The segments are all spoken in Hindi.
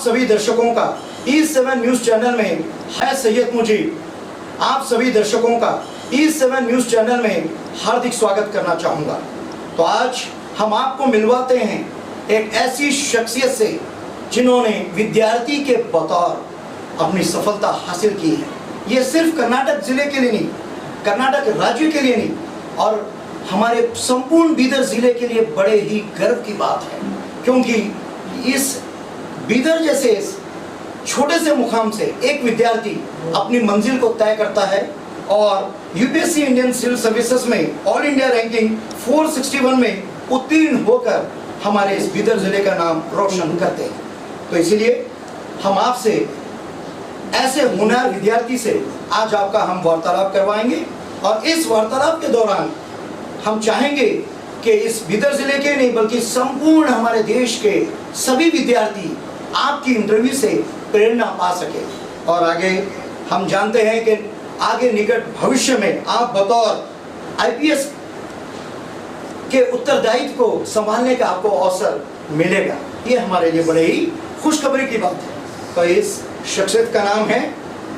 सभी दर्शकों का E7 न्यूज चैनल में है सैयद मुजीब, आप सभी दर्शकों का E7 न्यूज चैनल में हार्दिक स्वागत करना चाहूँगा। तो आज हम आपको मिलवाते हैं एक ऐसी शख्सियत से जिन्होंने विद्यार्थी के बतौर अपनी सफलता हासिल की है। ये सिर्फ कर्नाटक जिले के लिए नहीं, कर्नाटक राज्य के लिए नहीं, और हमारे संपूर्ण बीदर जिले के लिए बड़े ही गर्व की बात है, क्योंकि इस बीदर जैसे छोटे से मुकाम से एक विद्यार्थी अपनी मंजिल को तय करता है और यूपीएससी इंडियन सिविल सर्विसेज में ऑल इंडिया रैंकिंग 461 में उत्तीर्ण होकर हमारे इस बीदर जिले का नाम रोशन करते हैं। तो इसीलिए हम आपसे ऐसे होनहार विद्यार्थी से आज आपका हम वार्तालाप करवाएंगे, और इस वार्तालाप के दौरान हम चाहेंगे कि इस बीदर जिले के नहीं बल्कि संपूर्ण हमारे देश के सभी विद्यार्थी आपकी इंटरव्यू से प्रेरणा पा सके, और आगे हम जानते हैं कि आगे निकट भविष्य में आप बतौर आईपीएस के उत्तरदायित्व को संभालने का आपको अवसर मिलेगा। ये हमारे लिए बड़े ही खुशखबरी की बात है। तो इस शख्सियत का नाम है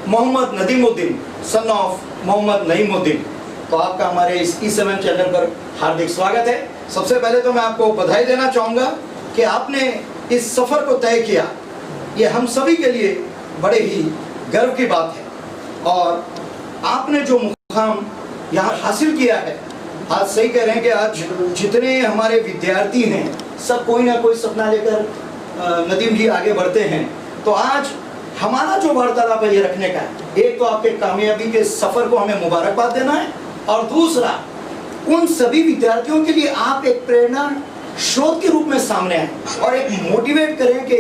मोहम्मद नदीमुद्दीन, सन ऑफ मोहम्मद नईमुद्दीन। तो आपका हमारे इस E7 चैनल पर हार्दिक स्वागत है। सबसे पहले तो मैं आपको बधाई देना चाहूँगा कि आपने इस सफ़र को तय किया। ये हम सभी के लिए बड़े ही गर्व की बात है, और आपने जो मुकाम यहाँ हासिल किया है, आज सही कह रहे हैं कि आज जितने हमारे विद्यार्थी हैं सब कोई ना कोई सपना लेकर नदीम जी आगे बढ़ते हैं। तो आज हमारा जो वार्तालाप है ये रखने का है, एक तो आपके कामयाबी के सफ़र को हमें मुबारकबाद देना है, और दूसरा उन सभी विद्यार्थियों के लिए आप एक प्रेरणा स्रोत के रूप में सामने आए और एक मोटिवेट करें कि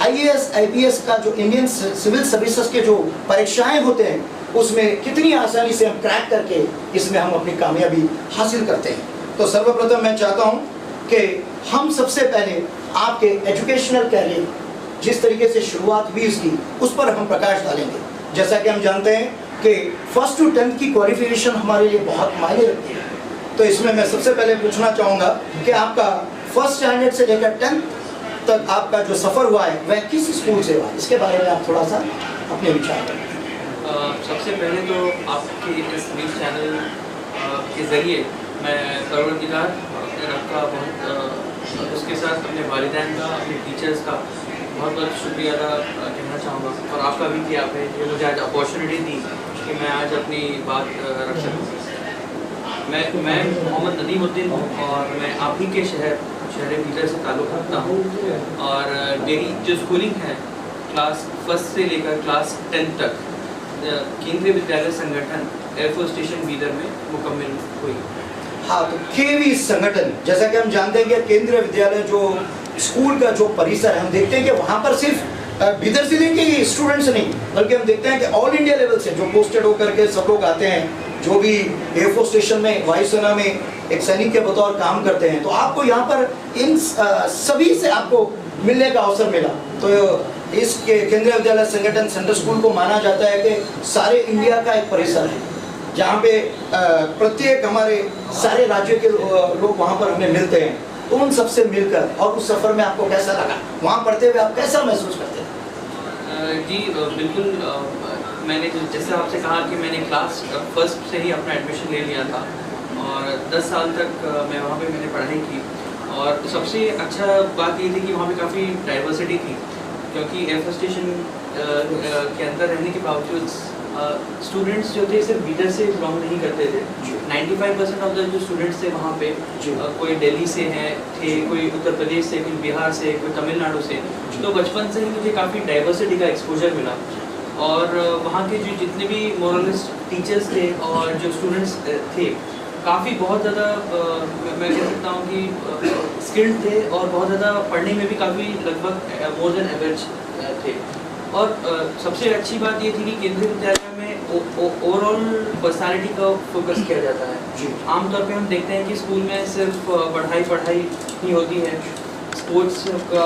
आईएएस आईपीएस का जो इंडियन सिविल सर्विसेज के जो परीक्षाएं होते हैं उसमें कितनी आसानी से हम क्रैक करके इसमें हम अपनी कामयाबी हासिल करते हैं। तो सर्वप्रथम मैं चाहता हूं कि हम सबसे पहले आपके एजुकेशनल कैरियर जिस तरीके से शुरुआत हुई इसकी उस पर हम प्रकाश डालेंगे। जैसा कि हम जानते हैं कि 1st to 10th की क्वालिफिकेशन हमारे लिए बहुत मायने रखती है। तो इसमें मैं सबसे पहले पूछना चाहूँगा कि आपका 1st स्टैंडर्ड से लेकर 10th तक आपका जो सफ़र हुआ है वह किस स्कूल से हुआ, इसके बारे में आप थोड़ा सा अपने विचार करें। सबसे पहले तो आपके इस न्यूज़ चैनल के ज़रिए मैं परवरदिगार आपका बहुत उसके साथ अपने वालिदैन का, अपने टीचर्स का बहुत बहुत शुक्रिया अदा कहना चाहूँगा, और आपका भी कि आपने मुझे आज अपॉर्चुनिटी दी कि मैं आज अपनी बात रख सकूँ। मैं मोहम्मद नदीमुद्दीन हूँ और मैं आप ही के शहर बीदर से ताल्लुक़ रखता हूँ, और मेरी जो स्कूलिंग है क्लास 1 से लेकर क्लास 10 तक केंद्रीय विद्यालय संगठन एयरफोर्स स्टेशन बीदर में मुकम्मल हुई। हाँ, तो केवी संगठन, जैसा कि हम जानते हैं कि केंद्रीय विद्यालय जो स्कूल का जो परिसर है, हम देखते हैं कि वहाँ पर सिर्फ बीदर जिले के स्टूडेंट्स नहीं बल्कि हम देखते हैं कि ऑल इंडिया लेवल से जो पोस्टेड होकर के सब लोग आते हैं, जो भी एयरफोर्स स्टेशन में वायुसेना में एक सैनिक के बतौर काम करते हैं। तो आपको यहाँ पर इन सभी से आपको मिलने का अवसर मिला। तो इस केंद्रीय विद्यालय संगठन सेंट्रल स्कूल को माना जाता है कि सारे इंडिया का एक परिसर है, जहाँ पे प्रत्येक हमारे सारे राज्यों के लोग वहाँ पर हमें मिलते हैं। तो उन सबसे मिलकर और उस सफ़र में आपको कैसा लगा, वहाँ पढ़ते हुए आप कैसा महसूस करते हैं? जी बिल्कुल, मैंने जैसे आपसे कहा कि मैंने क्लास 1 से ही अपना एडमिशन ले लिया था, और 10 साल तक मैं वहाँ पे मैंने पढ़ाई की, और सबसे अच्छा बात ये थी कि वहाँ पे काफ़ी डाइवर्सिटी थी, क्योंकि एयरफोर्स स्टेशन के अंदर रहने के बावजूद स्टूडेंट्स जो थे सिर्फ बीदर से बिलोंग नहीं करते थे। 95% ऑफ द जो स्टूडेंट्स थे वहाँ पे कोई दिल्ली से हैं थे, कोई उत्तर प्रदेश से, कोई बिहार से, कोई तमिलनाडु से। तो बचपन से ही मुझे काफ़ी डाइवर्सिटी का एक्सपोजर मिला, और वहाँ के जो जितने भी मोरलिस्ट टीचर्स थे और जो स्टूडेंट्स थे काफ़ी बहुत ज़्यादा मैं कह सकता हूँ कि स्किल्ड थे, और बहुत ज़्यादा पढ़ने में भी काफ़ी लगभग मोर देन एवरेज थे। और सबसे अच्छी बात ये थी कि केंद्रीय विद्यालय में ओवरऑल पर्सनालिटी का फोकस किया जाता है। आमतौर पे हम देखते हैं कि स्कूल में सिर्फ पढ़ाई ही होती है, स्पोर्ट्स का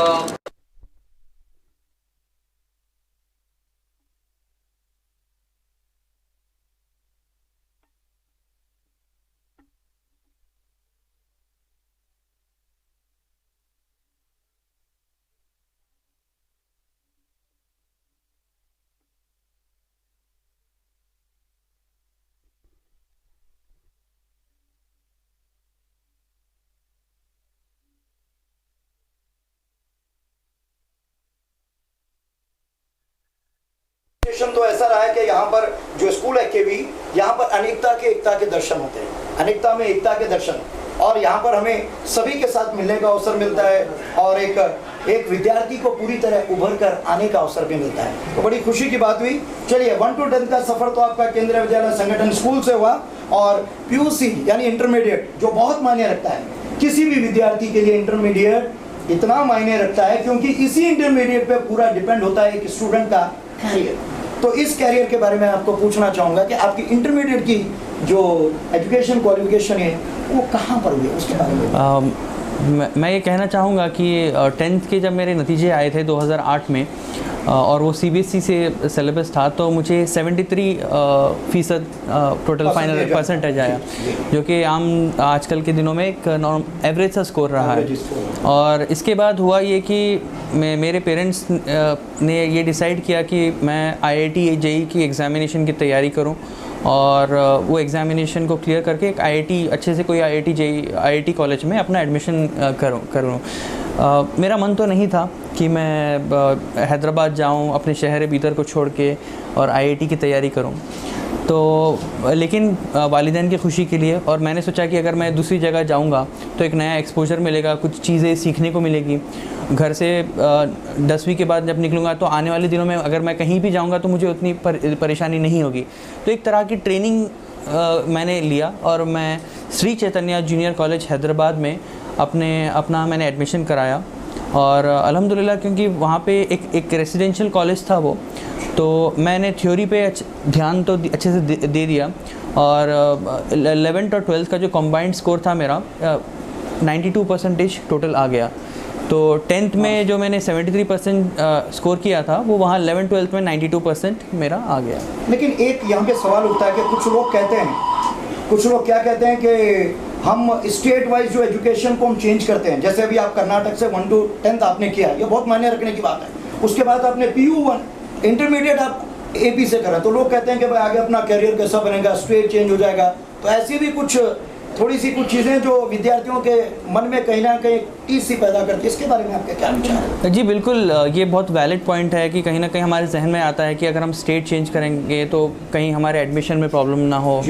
एजुकेशन तो ऐसा रहा है कि यहाँ पर जो स्कूल है केवी, यहाँ पर अनेकता के एकता के दर्शन होते हैं, अनेकता में एकता के दर्शन, और यहाँ पर हमें सभी के साथ मिलने का अवसर मिलता है और एक विद्यार्थी को पूरी तरह उभर कर आने का अवसर भी मिलता है। तो बड़ी खुशी की बात हुई। चलिए 1 to 10 का सफ़र तो आपका केंद्रीय विद्यालय संगठन स्कूल से हुआ, और पीयूसी यानी इंटरमीडिएट जो बहुत मायने रखता है किसी भी विद्यार्थी के लिए। इंटरमीडिएट इतना मायने रखता है क्योंकि इसी इंटरमीडिएट पे पूरा डिपेंड होता है एक स्टूडेंट का कैरियर। तो इस कैरियर के बारे में आपको पूछना चाहूँगा कि आपकी इंटरमीडिएट की जो एजुकेशन क्वालिफिकेशन है वो कहाँ पर हुई है, उसके बारे में। मैं ये कहना चाहूँगा कि 10th के जब मेरे नतीजे आए थे 2008 में, और वो CBSE से सिलेबस था, तो मुझे 73% टोटल फाइनल परसेंटेज आया, जो कि आम आजकल के दिनों में एक एवरेज सा स्कोर रहा है। और इसके बाद हुआ ये कि मेरे पेरेंट्स ने ये डिसाइड किया कि मैं IIT JEE की एग्ज़ामिनेशन की तैयारी करूं, और वो एग्ज़ामिनेशन को क्लियर करके एक IIT अच्छे से कोई IIT JEE IIT कॉलेज में अपना एडमिशन करूं। मेरा मन तो नहीं था कि मैं हैदराबाद जाऊं अपने शहर भीतर को छोड़ के और IIT की तैयारी करूं, तो लेकिन वालिदैन की खुशी के लिए, और मैंने सोचा कि अगर मैं दूसरी जगह जाऊंगा तो एक नया एक्सपोजर मिलेगा, कुछ चीज़ें सीखने को मिलेगी। घर से 10वीं के बाद जब निकलूँगा तो आने वाले दिनों में अगर मैं कहीं भी जाऊँगा तो मुझे उतनी परेशानी नहीं होगी। तो एक तरह की ट्रेनिंग मैंने लिया, और मैं श्री चैतन्य जूनियर कॉलेज हैदराबाद में अपना मैंने एडमिशन कराया। और अल्हम्दुलिल्लाह, क्योंकि वहाँ पे एक रेसिडेंशियल कॉलेज था वो, तो मैंने थ्योरी पे ध्यान तो अच्छे से दे दिया। और 11th और 12th का जो कम्बाइंड स्कोर था मेरा 92% टोटल आ गया। तो 10th में जो मैंने 73% स्कोर किया था, वो वहाँ 11th-12th में 92% मेरा आ गया। लेकिन एक यहाँ पे सवाल उठता है कि कुछ लोग कहते हैं, कुछ लोग क्या कहते हैं कि हम स्टेट वाइज जो एजुकेशन को हम चेंज करते हैं। जैसे अभी आप कर्नाटक से 1 to 10th आपने किया, ये बहुत मायने रखने की बात है। उसके बाद आपने PU1 इंटरमीडिएट आप AP से करा, तो लोग कहते हैं कि भाई आगे अपना करियर कैसा बनेगा, स्टेट चेंज हो जाएगा। तो ऐसी भी कुछ चीज़ें जो विद्यार्थियों के मन में कहीं ना कहीं टीस सी पैदा करती है, इसके बारे में आपके क्या विचार है? जी बिल्कुल, ये बहुत वैलिड पॉइंट है कि कहीं ना कहीं हमारे जहन में आता है कि अगर हम स्टेट चेंज करेंगे तो कहीं हमारे एडमिशन में प्रॉब्लम ना हो।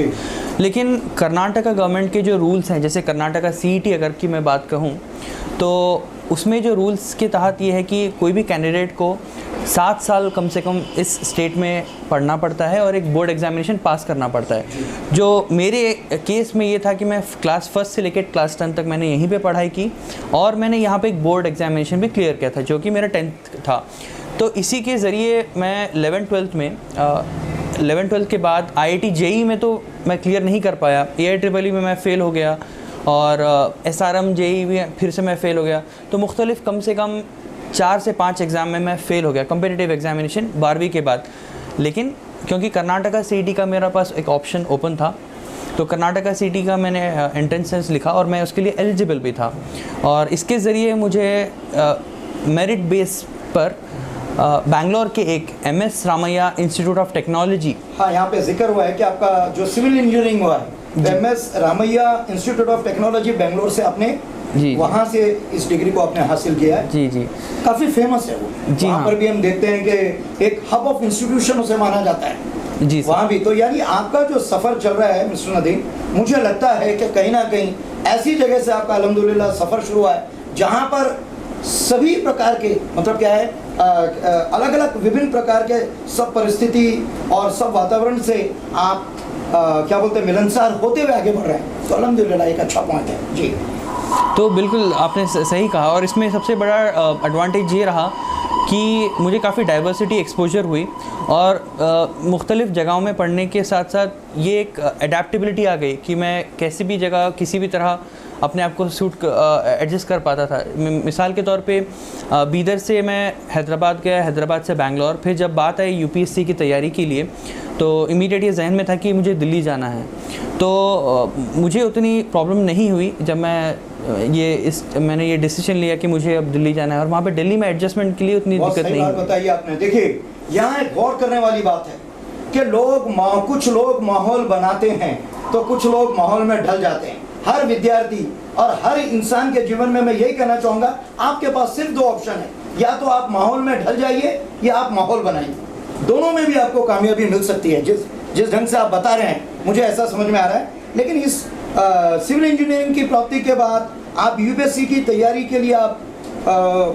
लेकिन कर्नाटका गवर्नमेंट के जो रूल्स हैं, जैसे कर्नाटका CET अगर की मैं बात कहूँ, तो उसमें जो रूल्स के तहत ये है कि कोई भी कैंडिडेट को 7 साल कम से कम इस स्टेट में पढ़ना पड़ता है और एक बोर्ड एग्जामिनेशन पास करना पड़ता है। जो मेरे केस में ये था कि मैं क्लास 1 से लेकर क्लास 10 तक मैंने यहीं पे पढ़ाई की, और मैंने यहाँ पे एक बोर्ड एग्जामिनेशन भी क्लियर किया था, जो कि मेरा 10th था। तो इसी के ज़रिए मैं 11th-12th में 11th-12th के बाद IIT JEE में तो मैं क्लियर नहीं कर पाया, AIEEE में मैं फ़ेल हो गया, और SRM JEE में फिर से मैं फ़ेल हो गया। तो मुख्तलिफ़ कम से कम 4 से 5 एग्ज़ाम में मैं फ़ेल हो गया, कम्पिटिटिव एग्जामिनेशन 12वीं के बाद। लेकिन क्योंकि कर्नाटका CET का मेरा पास एक ऑप्शन ओपन था, तो कर्नाटका CET का मैंने एंट्रेंस लिखा और मैं उसके लिए एलिजिबल भी था। और इसके ज़रिए मुझे मेरिट बेस पर बैंगलोर के एक MS Ramaiah institute of technology, हाँ, यहाँ पे जिक्र हुआ है कि आपका जो सिविल इंजीनियरिंग हुआ है MS Ramaiah institute of technology Bangalore से आपने वहाँ से इस डिग्री को आपने हासिल किया है। जी जी, काफ़ी फेमस है वो। जी, वहाँ पर भी हम देखते हैं कि एक हब ऑफ इंस्टीट्यूशन उसे माना जाता है जी वहाँ भी। तो यानी आपका जो सफ़र चल रहा है मिस्टर नदीम, मुझे लगता है कि कहीं ना कहीं ऐसी जगह से आपका अल्हम्दुलिल्लाह सफ़र शुरू हुआ है जहाँ पर सभी प्रकार के, मतलब क्या है, अलग अलग विभिन्न प्रकार के सब परिस्थिति और सब वातावरण से आप क्या बोलते हैं, मिलनसार होते हुए आगे बढ़ रहे हैं। तो अल्हम्दुलिल्लाह एक अच्छा पॉइंट है जी। तो बिल्कुल आपने सही कहा, और इसमें सबसे बड़ा एडवांटेज ये रहा कि मुझे काफ़ी डाइवर्सिटी एक्सपोजर हुई, और मुख्तलिफ़ जगहों में पढ़ने के साथ साथ ये एक अडेप्टेबिलिटी आ गई कि मैं कैसी भी जगह किसी भी तरह अपने आप को सूट एडजस्ट कर पाता था। मिसाल के तौर पे बीदर से मैं हैदराबाद गया, हैदराबाद से बैंगलोर, फिर जब बात आई UPSC की तैयारी के लिए तो इमीडिएट ये जहन में था कि मुझे दिल्ली जाना है। तो मुझे उतनी प्रॉब्लम नहीं हुई जब मैंने ये डिसीजन लिया कि मुझे अब दिल्ली जाना है, और वहाँ पे दिल्ली में एडजस्टमेंट के लिए उतनी दिक्कत नहीं हुई। बताइए आपने, देखिए यहाँ एक गौर करने वाली बात है कि कुछ लोग माहौल बनाते हैं तो कुछ लोग माहौल में ढल जाते हैं। हर विद्यार्थी और हर इंसान के जीवन में मैं यही कहना चाहूँगा, आपके पास सिर्फ 2 ऑप्शन है, या तो आप माहौल में ढल जाइए या आप माहौल बनाइए। दोनों में भी आपको कामयाबी मिल सकती है। जिस ढंग से आप बता रहे हैं मुझे ऐसा समझ में आ रहा है। लेकिन इस सिविल इंजीनियरिंग की प्राप्ति के बाद आप यूपीएससी की तैयारी के लिए आप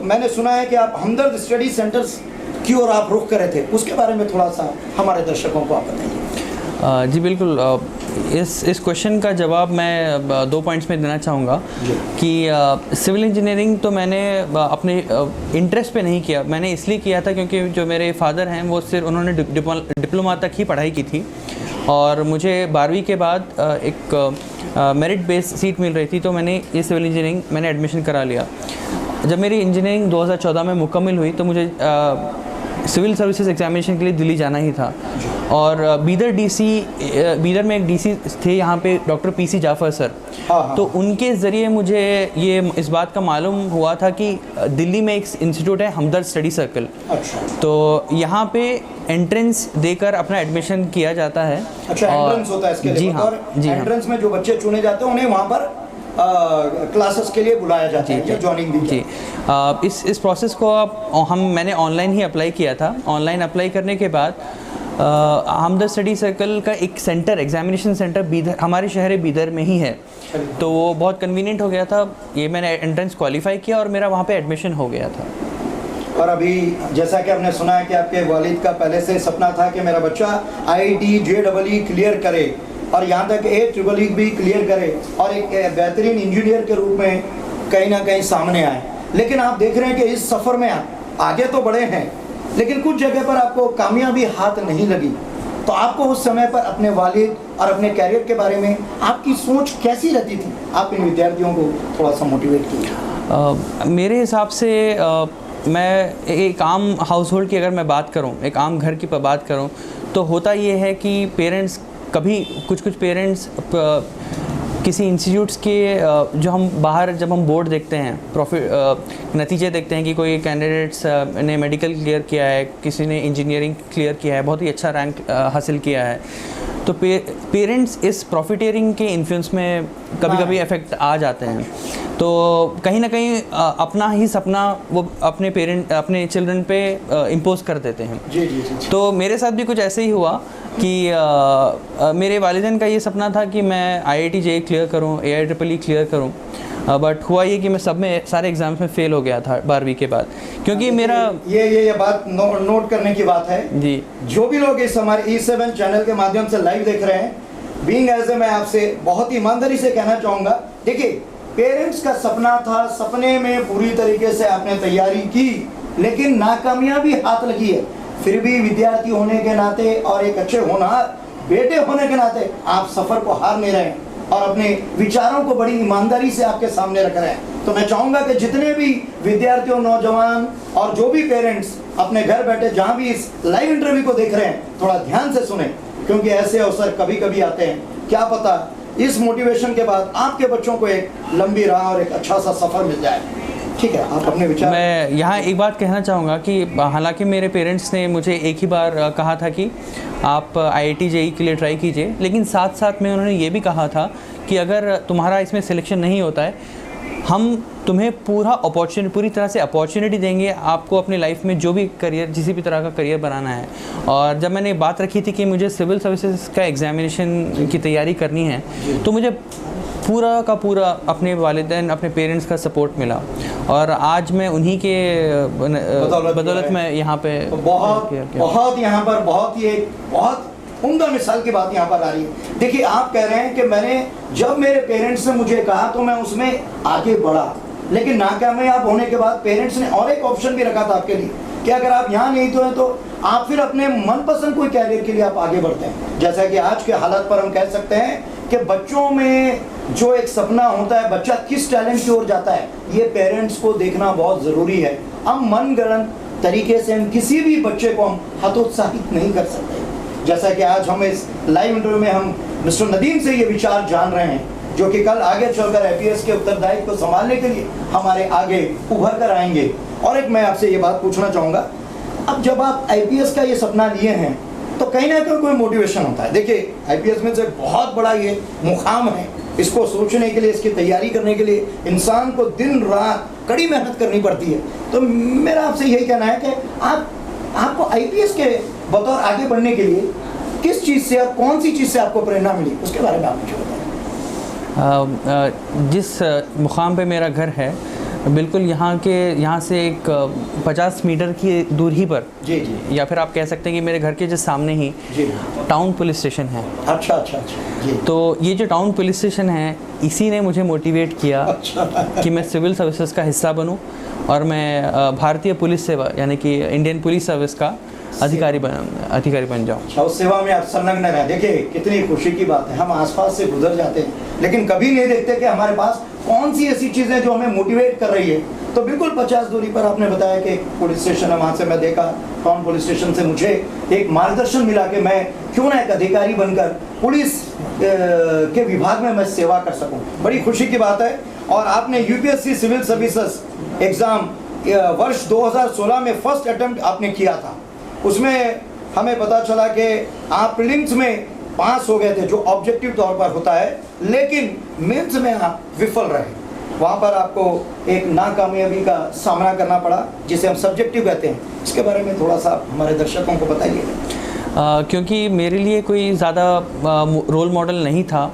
मैंने सुना है कि आप हमदर्द स्टडी सेंटर्स की ओर आप रुख करे थे, उसके बारे में थोड़ा सा हमारे दर्शकों को आप बताइए। जी बिल्कुल। इस क्वेश्चन का जवाब मैं 2 पॉइंट्स में देना चाहूँगा कि सिविल इंजीनियरिंग तो मैंने अपने इंटरेस्ट पे नहीं किया, मैंने इसलिए किया था क्योंकि जो मेरे फादर हैं वो सिर्फ उन्होंने डिप्लोमा तक ही पढ़ाई की थी और मुझे 12वीं के बाद एक मेरिट बेस सीट मिल रही थी, तो मैंने ये सिविल इंजीनियरिंग मैंने एडमिशन करा लिया। जब मेरी इंजीनियरिंग 2014 में मुकम्मल हुई तो मुझे सिविल सर्विसेज एग्जामिनेशन के लिए दिल्ली जाना ही था और बीदर में एक डीसी थे यहाँ पे डॉक्टर पीसी जाफर सर। तो उनके ज़रिए मुझे ये इस बात का मालूम हुआ था कि दिल्ली में एक इंस्टीट्यूट है हमदर्द स्टडी सर्कल। तो यहाँ पे एंट्रेंस देकर अपना एडमिशन किया जाता है। अच्छा, एंट्रेंस होता है इसके लिए? जी हाँ, जी हाँ। एंट्रेंस में जो बच्चे चुने जाते हैं उन्हें वहाँ पर क्लासेस के लिए बुलाया जाता है, जॉइनिंग दी जी। इस प्रोसेस को मैंने ऑनलाइन ही अप्लाई किया था। ऑनलाइन अप्लाई करने के बाद हमदर्द स्टडी सर्कल का एक सेंटर, एग्जामिनेशन सेंटर बीदर, हमारे शहर बीदर में ही है, तो वो बहुत कन्वीनियंट हो गया था। ये मैंने एंट्रेंस क्वालिफाई किया और मेरा वहाँ पे एडमिशन हो गया था। और अभी जैसा कि आपने सुना है कि आपके वालिद का पहले से सपना था कि मेरा बच्चा IIT JEE क्लियर करे और यहाँ तक AEEE भी क्लियर करे और एक बेहतरीन इंजीनियर के रूप में कहीं ना कहीं सामने आए। लेकिन आप देख रहे हैं कि इस सफ़र में आगे तो बढ़े हैं, लेकिन कुछ जगह पर आपको कामयाबी हाथ नहीं लगी। तो आपको उस समय पर अपने वालिद और अपने कैरियर के बारे में आपकी सोच कैसी रहती थी? आप इन विद्यार्थियों को थोड़ा सा मोटिवेट कीजिए। मेरे हिसाब से मैं एक आम हाउस होल्ड की अगर मैं बात करूं, एक आम घर की बात करूं, तो होता ये है कि पेरेंट्स कभी कुछ पेरेंट्स किसी इंस्टीट्यूट्स के जो हम बाहर जब हम बोर्ड देखते हैं नतीजे देखते हैं कि कोई कैंडिडेट्स ने मेडिकल क्लियर किया है, किसी ने इंजीनियरिंग क्लियर किया है, बहुत ही अच्छा रैंक हासिल किया है, तो पेरेंट्स इस प्रॉफिटियरिंग के इन्फ्लुएंस में कभी इफेक्ट आ जाते हैं। तो कहीं ना कहीं अपना ही सपना वो अपने चिल्ड्रन पे इम्पोज कर देते हैं। जी जी जी। तो मेरे साथ भी कुछ ऐसे ही हुआ कि मेरे वालिदैन का ये सपना था कि मैं IIT JEE क्लियर करूं, AIEEE क्लियर करूं, बट हुआ ये कि मैं सब में सारे एग्जाम्स में फ़ेल हो गया था 12वीं के बाद, क्योंकि मेरा ये बात नोट करने की बात है जी। जो भी लोग इस हमारे E7 चैनल के माध्यम से लाइव देख रहे हैं, बीइंग एज ए मैं आपसे बहुत ईमानदारी से कहना चाहूँगा, देखिए पेरेंट्स का सपना था, सपने में पूरी तरीके से आपने तैयारी की, लेकिन नाकामयाबी हाथ लगी है। फिर भी विद्यार्थी होने के नाते और एक अच्छे होनहार बेटे होने के नाते आप सफ़र को हार नहीं रहे हैं और अपने विचारों को बड़ी ईमानदारी से आपके सामने रख रहे हैं। तो मैं चाहूँगा कि जितने भी विद्यार्थियों, नौजवान और जो भी पेरेंट्स अपने घर बैठे जहाँ भी इस लाइव इंटरव्यू को देख रहे हैं, थोड़ा ध्यान से सुने, क्योंकि ऐसे अवसर कभी कभी आते हैं। क्या पता इस मोटिवेशन के बाद आपके बच्चों को एक लंबी राह और एक अच्छा सा सफ़र मिल जाए। ठीक है, आप अपने विचार। मैं यहाँ एक बात कहना चाहूँगा कि हालांकि मेरे पेरेंट्स ने मुझे एक ही बार कहा था कि आप IIT JEE के लिए ट्राई कीजिए, लेकिन साथ साथ में उन्होंने ये भी कहा था कि अगर तुम्हारा इसमें सिलेक्शन नहीं होता है, हम तुम्हें पूरी तरह से अपॉर्चुनिटी देंगे आपको अपनी लाइफ में जो भी करियर, किसी भी तरह का करियर बनाना है। और जब मैंने बात रखी थी कि मुझे सिविल सर्विसेज का एग्जामिनेशन की तैयारी करनी है, तो मुझे पूरा का पूरा अपने वालिदैन, अपने पेरेंट्स का सपोर्ट मिला और आज मैं उन्हीं के बदौलत मैं यहाँ पे बहुत यहाँ पर बहुत उम्दा मिसाल की बात यहाँ पर आ रही है। देखिए, आप कह रहे हैं कि जब मेरे पेरेंट्स ने मुझे कहा तो मैं उसमें आगे बढ़ा, लेकिन नाकामयाब होने के बाद पेरेंट्स ने और एक ऑप्शन भी रखा था आपके लिए कि अगर आप यहाँ नहीं तो हैं तो आप फिर अपने मनपसंद कोई कैरियर के लिए आप आगे बढ़ते हैं। जैसा कि आज के हालात पर हम कह सकते हैं कि बच्चों में जो एक सपना होता है, बच्चा किस टैलेंट की ओर जाता है, ये पेरेंट्स को देखना बहुत ज़रूरी है। हम मनगढ़ंत तरीके से हम किसी भी बच्चे को हम हतोत्साहित नहीं कर सकते। जैसा कि आज हम इस लाइव इंटरव्यू में हम मिस्टर नदीम से ये विचार जान रहे हैं, जो कि कल आगे चलकर IPS के उत्तरदायित्व को संभालने के लिए हमारे आगे उभर कर आएंगे। और एक मैं आपसे ये बात पूछना चाहूँगा, अब जब आप IPS का ये सपना लिए हैं तो कहीं ना कहीं कोई मोटिवेशन होता है। देखिए, IPS में से बहुत बड़ा ये मुकाम है, इसको सोचने के लिए, इसकी तैयारी करने के लिए इंसान को दिन रात कड़ी मेहनत करनी पड़ती है। तो मेरा आपसे यही कहना है कि आप आपको आईपीएस के बतौर आगे बढ़ने के लिए किस चीज़ से और कौन सी चीज़ से आपको प्रेरणा मिली, उसके बारे में आप मुझे बताएं। जिस मुकाम पे मेरा घर है, बिल्कुल यहाँ से एक 50 मीटर की दूरी पर, जी जी, या फिर आप कह सकते हैं कि मेरे घर के just सामने ही जी, टाउन पुलिस स्टेशन है। अच्छा अच्छा अच्छा, जी, तो ये जो टाउन पुलिस स्टेशन है, इसी ने मुझे मोटिवेट किया अच्छा कि मैं सिविल सर्विसेज का हिस्सा बनूं और मैं भारतीय पुलिस सेवा यानी कि इंडियन पुलिस सर्विस का अधिकारी बन जाऊं। अच्छा, उस सेवा में आप संलग्न रहे। देखिए कितनी खुशी की बात है, हम आसपास से गुजर जाते हैं लेकिन कभी नहीं देखते कि हमारे पास कौन सी ऐसी चीज़ें जो हमें मोटिवेट कर रही है। तो बिल्कुल 50 दूरी पर आपने बताया कि एक पुलिस स्टेशन है, वहाँ से मैं देखा टाउन पुलिस स्टेशन से मुझे एक मार्गदर्शन मिला कि मैं क्यों ना एक अधिकारी बनकर पुलिस के विभाग में मैं सेवा कर सकूं। बड़ी खुशी की बात है। और आपने यूपीएससी सिविल सर्विसेज एग्ज़ाम वर्ष 2016 में फर्स्ट अटेम्प्ट आपने किया था, उसमें हमें पता चला कि आप प्रीलिम्स में पास हो गए थे जो ऑब्जेक्टिव तौर पर होता है, लेकिन मेंस में आप विफल रहे। वहाँ पर आपको एक नाकामयाबी का सामना करना पड़ा जिसे हम सब्जेक्टिव कहते हैं। इसके बारे में थोड़ा सा हमारे दर्शकों को बताइए। क्योंकि मेरे लिए कोई ज़्यादा रोल मॉडल नहीं था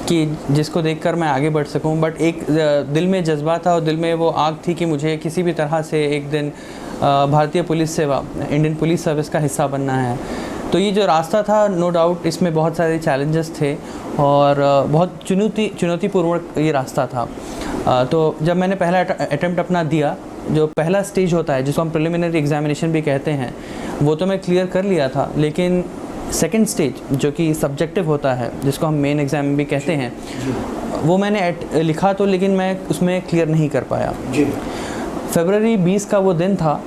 कि जिसको देखकर मैं आगे बढ़ सकूं, बट एक दिल में जज्बा था और दिल में वो आग थी कि मुझे किसी भी तरह से एक दिन भारतीय पुलिस सेवा, इंडियन पुलिस सर्विस का हिस्सा बनना है। तो ये जो रास्ता था, नो डाउट इसमें बहुत सारे चैलेंजेस थे और बहुत चुनौतीपूर्ण ये रास्ता था। तो जब मैंने पहला अटेम्प्ट अपना दिया, जो पहला स्टेज होता है जिसको हम प्रिलिमिनरी एग्जामिनेशन भी कहते हैं, वो तो मैं क्लियर कर लिया था, लेकिन सेकंड स्टेज जो कि सब्जेक्टिव होता है जिसको हम मेन एग्ज़ाम भी कहते हैं, वो मैंने लिखा तो, लेकिन मैं उसमें क्लियर नहीं कर पाया। फरवरी 20 का वो दिन था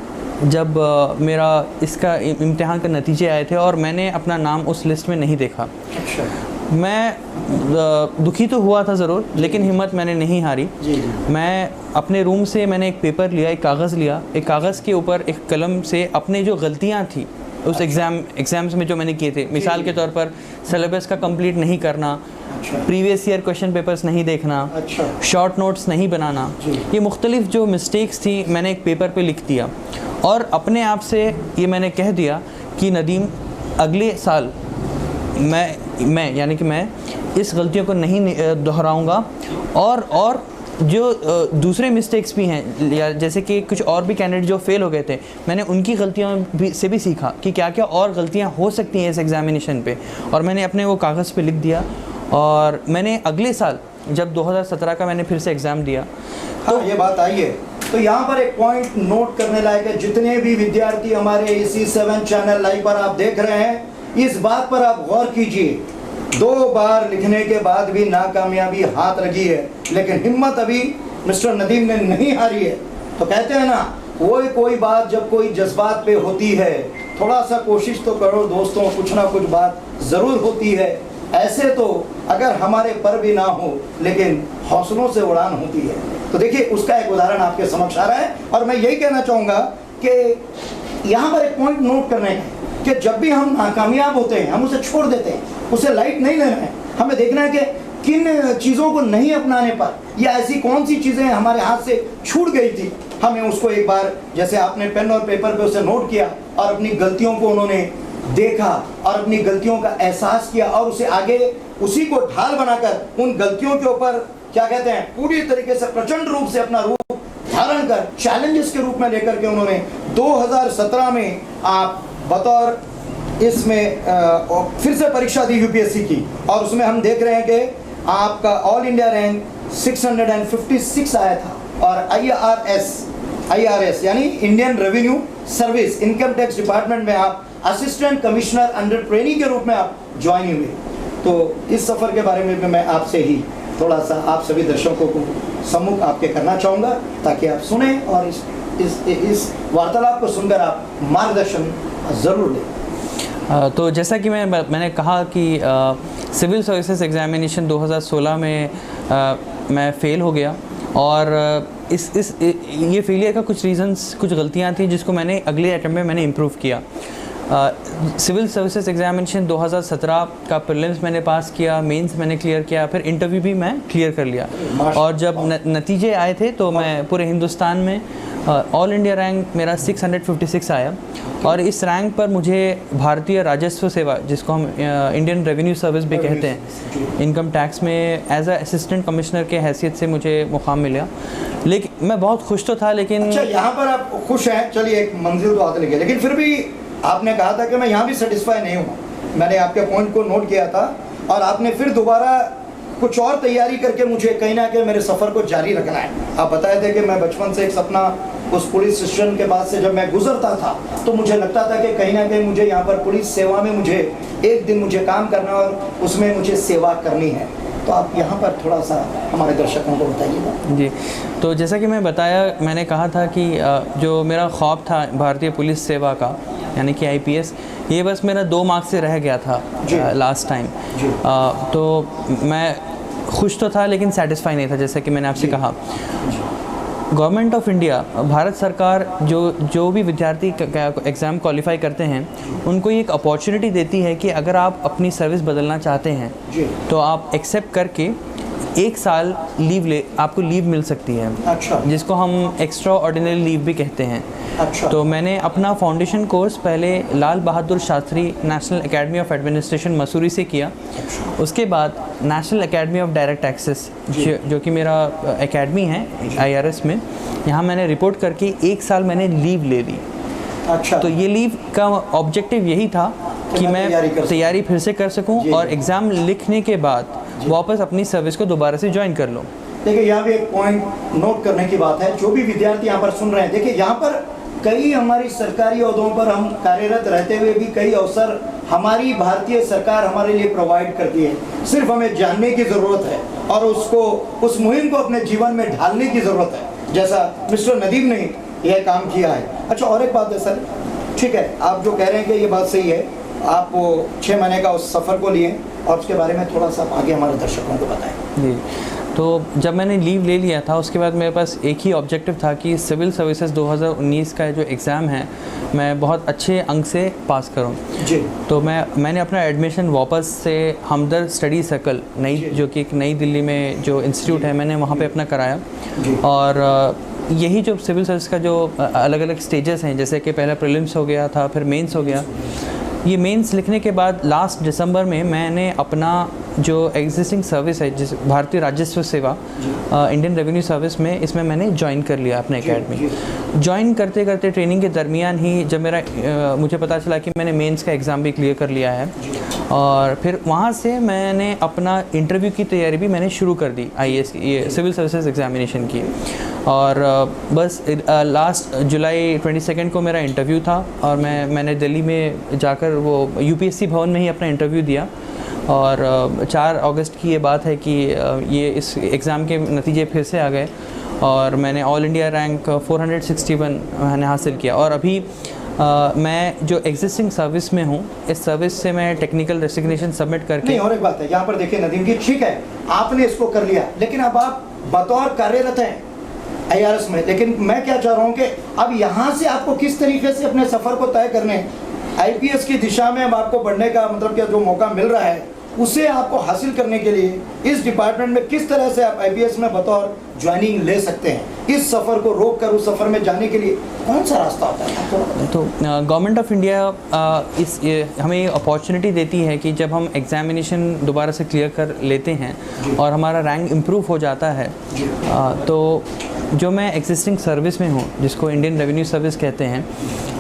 जब मेरा इसका इम्तिहान के नतीजे आए थे और मैंने अपना नाम उस लिस्ट में नहीं देखा। अच्छा। मैं दुखी तो हुआ था ज़रूर, लेकिन हिम्मत मैंने नहीं हारी। मैं अपने रूम से मैंने एक पेपर लिया, एक कागज़ लिया, एक कागज़ के ऊपर एक कलम से अपने जो गलतियाँ थी उस एग्ज़ाम्स में जो मैंने किए थे, मिसाल के तौर पर सिलेबस का कंप्लीट नहीं करना, प्रीवियस ईयर क्वेश्चन पेपर्स नहीं देखना, शॉर्ट नोट्स नहीं बनाना, ये मुख्तलिफ जो मिस्टेक्स थी मैंने एक पेपर पे लिख दिया और अपने आप से ये मैंने कह दिया कि नदीम, अगले साल मैं यानी कि मैं इस गलतियों को नहीं दोहराऊंगा और जो दूसरे मिस्टेक्स भी हैं, या जैसे कि कुछ और भी कैंडिडेट जो फेल हो गए थे, मैंने उनकी गलतियों से भी सीखा कि क्या क्या और गलतियां हो सकती हैं इस एग्ज़ामिनेशन पे, और मैंने अपने वो कागज़ पे लिख दिया। और मैंने अगले साल जब 2017 का मैंने फिर से एग्ज़ाम दिया, तो ये बात आई है। तो यहाँ पर एक पॉइंट नोट करने लायक है, जितने भी विद्यार्थी हमारे इसी 7 चैनल लाइव पर आप देख रहे हैं, इस बात पर आप गौर कीजिए, 2 बार लिखने के बाद भी नाकामयाबी हाथ लगी है, लेकिन हिम्मत अभी मिस्टर नदीम ने नहीं हारी है। तो कहते हैं ना, कोई बात जब कोई जज्बात पे होती है, थोड़ा सा कोशिश तो करो दोस्तों, कुछ ना कुछ बात ज़रूर होती है। ऐसे तो अगर हमारे पर भी ना हो, लेकिन हौसलों से उड़ान होती है। तो देखिए उसका एक उदाहरण आपके समक्ष आ रहा है। और मैं यही कहना चाहूँगा कि यहाँ पर एक पॉइंट नोट करने हैं कि जब भी हम नाकामयाब होते हैं, हम उसे छोड़ देते हैं, उसे लाइट नहीं लेना है। हमें देखना है कि किन चीज़ों को नहीं अपनाने पर, या ऐसी कौन सी चीज़ें हमारे हाथ से छूट गई थी, हमें उसको एक बार, जैसे आपने पेन और पेपर पे उसे नोट किया और अपनी गलतियों को उन्होंने देखा और अपनी गलतियों का एहसास किया और उसे आगे उसी को ढाल बनाकर उन गलतियों के ऊपर क्या कहते हैं, पूरी तरीके से प्रचंड रूप से अपना रूप धारण कर चैलेंजेस के रूप में लेकर के उन्होंने 2017 में आप बतौर इसमें फिर से परीक्षा दी यूपीएससी की, और उसमें हम देख रहे हैं कि आपका ऑल इंडिया रैंक 656 आया था। और IRS यानी Indian revenue service, income tax department में आप असिस्टेंट कमिश्नर अंडर ट्रेनिंग के रूप में आप ज्वाइन हुए। तो इस सफ़र के बारे में भी मैं आपसे ही थोड़ा सा आप सभी दर्शकों को सम्मुख आपके करना चाहूँगा, ताकि आप सुने और इस वार्तालाप को सुनकर आप मार्गदर्शन ज़रूर लें। तो जैसा कि मैंने कहा कि सिविल सर्विसेज एग्ज़ामिनेशन 2016 में मैं फ़ेल हो गया, और ये फेलियर का कुछ रीज़न्स, कुछ गलतियाँ थी जिसको मैंने अगले अटेम्प्ट में मैंने इम्प्रूव किया। सिविल सर्विसेज एग्ज़ामिनेशन 2017 का प्रीलिम्स मैंने पास किया, मेंस मैंने क्लियर किया, फिर इंटरव्यू भी मैं क्लियर कर लिया। और जब नतीजे आए थे तो मैं पूरे हिंदुस्तान में ऑल इंडिया रैंक मेरा 656 आया और इस रैंक पर मुझे भारतीय राजस्व सेवा, जिसको हम इंडियन रेवेन्यू सर्विस भी कहते हैं, इनकम टैक्स में एज अ असिस्टेंट कमिश्नर के हैसियत से मुझे मुकाम मिला। लेकिन मैं बहुत खुश तो था, लेकिन अच्छा, यहाँ पर आप खुश हैं, चलिए एक मंजिल तो आते लगे, लेकिन फिर भी आपने कहा था कि मैं यहाँ भी सेटिस्फाई नहीं हूँ। मैंने आपके पॉइंट को नोट किया था और आपने फिर दोबारा कुछ और तैयारी करके मुझे कहीं ना कहीं मेरे सफ़र को जारी रखना है। आप बताए थे कि मैं बचपन से एक सपना उस पुलिस स्टेशन के बाद से जब मैं गुजरता था तो मुझे लगता था कि कहीं ना कहीं मुझे यहाँ पर पुलिस सेवा में मुझे एक दिन मुझे काम करना और उसमें मुझे सेवा करनी है। तो आप यहाँ पर थोड़ा सा हमारे दर्शकों को बताइएगा। जी, तो जैसा कि मैं बताया, मैंने कहा था कि जो मेरा ख्वाब था भारतीय पुलिस सेवा का, यानी कि IPS, ये बस मेरा 2 मार्क्स से रह गया था लास्ट टाइम। तो मैं खुश तो था लेकिन सेटिस्फाई नहीं था, जैसा कि मैंने आपसे कहा। गवर्नमेंट ऑफ इंडिया, भारत सरकार जो भी विद्यार्थी एग्ज़ाम क्वालिफाई करते हैं, उनको ये एक अपॉर्चुनिटी देती है कि अगर आप अपनी सर्विस बदलना चाहते हैं तो आप एक्सेप्ट करके 1 साल आपको लीव मिल सकती है। अच्छा। जिसको हम एक्स्ट्रा ऑर्डिनरी लीव भी कहते हैं। अच्छा। तो मैंने अपना फाउंडेशन कोर्स पहले Lal Bahadur Shastri National Academy of Administration Mussoorie से किया। उसके बाद National Academy of Direct Taxes, जो कि मेरा एकेडमी है IRS में, यहाँ मैंने रिपोर्ट करके 1 साल मैंने लीव ले ली। अच्छा। तो ये लीव का ऑब्जेक्टिव यही था कि मैं तैयारी फिर से कर सकूं और एग्ज़ाम लिखने के बाद वापस अपनी सर्विस को दोबारा से ज्वाइन कर लूं। देखिए, यहाँ भी एक पॉइंट नोट करने की बात है, जो भी विद्यार्थी यहाँ पर सुन रहे हैं। देखिए, यहाँ पर कई हमारी सरकारी ओहदों पर हम कार्यरत रहते हुए भी कई अवसर हमारी भारतीय सरकार हमारे लिए प्रोवाइड करती है। सिर्फ हमें जानने की ज़रूरत है और उस मुहिम को अपने जीवन में ढालने की ज़रूरत है, जैसा मिस्टर नदीम ने यह काम किया है। अच्छा, और एक बात है सर, ठीक है, आप जो कह रहे हैं कि ये बात सही है, आप वो 6 महीने का उस सफ़र को लिए और उसके बारे में थोड़ा सा आगे हमारे दर्शकों को बताएं। जी, तो जब मैंने लीव ले लिया था, उसके बाद मेरे पास एक ही ऑब्जेक्टिव था कि सिविल सर्विसेज 2019 का जो एग्ज़ाम है, मैं बहुत अच्छे अंक से पास करूं। जी। तो मैंने अपना एडमिशन वापस से हमदर्द स्टडी सर्कल जो कि एक नई दिल्ली में जो इंस्टीट्यूट है, मैंने वहाँ पे अपना कराया। और यही जो सिविल सर्विस का जो अलग अलग स्टेजेस हैं, जैसे कि पहला प्रीलिम्स हो गया था, फिर मेंस हो गया। ये मेंस लिखने के बाद लास्ट दिसंबर में मैंने अपना जो एग्जिस्टिंग सर्विस है, जिस भारतीय राजस्व सेवा इंडियन रेवेन्यू सर्विस में, इसमें मैंने ज्वाइन कर लिया अपने एकेडमी। ज्वाइन करते करते ट्रेनिंग के दरमियान ही जब मुझे पता चला कि मैंने मेंस का एग्ज़ाम भी क्लियर कर लिया है, और फिर वहाँ से मैंने अपना इंटरव्यू की तैयारी भी मैंने शुरू कर दी, IAS ये सिविल सर्विसेज एग्जामिनेशन की। और बस लास्ट जुलाई 22 को मेरा इंटरव्यू था और मैंने दिल्ली में जाकर वो UPSC भवन में ही अपना इंटरव्यू दिया। और 4 अगस्त की ये बात है कि ये इस एग्ज़ाम के नतीजे फिर से आ गए और मैंने ऑल इंडिया रैंक 461 मैंने हासिल किया। और अभी मैं जो एग्जिस्टिंग सर्विस में हूँ, इस सर्विस से मैं टेक्निकल रेसिग्नेशन सबमिट करके। नहीं, और एक बात है, यहाँ पर देखिए नदीम जी, ठीक है आपने इसको कर लिया, लेकिन अब आप बतौर कार्यरत हैं IRS में, लेकिन मैं क्या चाह रहा हूँ कि अब यहाँ से आपको किस तरीके से अपने सफ़र को तय करने, IPS की दिशा में अब आपको बढ़ने का मतलब क्या जो मौका मिल रहा है, उसे आपको हासिल करने के लिए इस डिपार्टमेंट में किस तरह से आप IPS में बतौर ज्वाइनिंग ले सकते हैं, इस सफ़र को रोक कर उस सफ़र में जाने के लिए कौन सा रास्ता होता है? तो गवर्नमेंट ऑफ इंडिया हमें अपॉर्चुनिटी देती है कि जब हम एग्ज़ामिनेशन दोबारा से क्लियर कर लेते हैं और हमारा रैंक इम्प्रूव हो जाता है, तो जो मैं एग्जिस्टिंग सर्विस में हूँ, जिसको इंडियन रेवेन्यू सर्विस कहते हैं,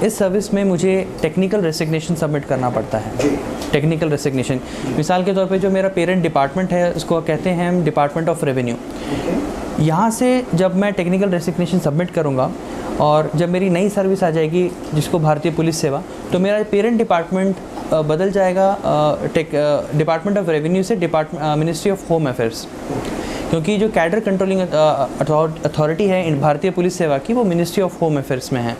इस सर्विस में मुझे टेक्निकल रेसिग्नेशन सबमिट करना पड़ता है। टेक्निकल रेसिग्नेशन, मिसाल के तौर पे जो मेरा पेरेंट डिपार्टमेंट है, उसको कहते हैं हम डिपार्टमेंट ऑफ रेवेन्यू। यहाँ से जब मैं टेक्निकल रेसिग्नेशन सबमिट करूँगा और जब मेरी नई सर्विस आ जाएगी, जिसको भारतीय पुलिस सेवा, तो मेरा पेरेंट डिपार्टमेंट बदल जाएगा डिपार्टमेंट ऑफ रेवेन्यू से मिनिस्ट्री ऑफ होम अफेयर्स, क्योंकि जो कैडर कंट्रोलिंग अथॉरिटी है इन भारतीय पुलिस सेवा की, वो मिनिस्ट्री ऑफ होम अफेयर्स में है।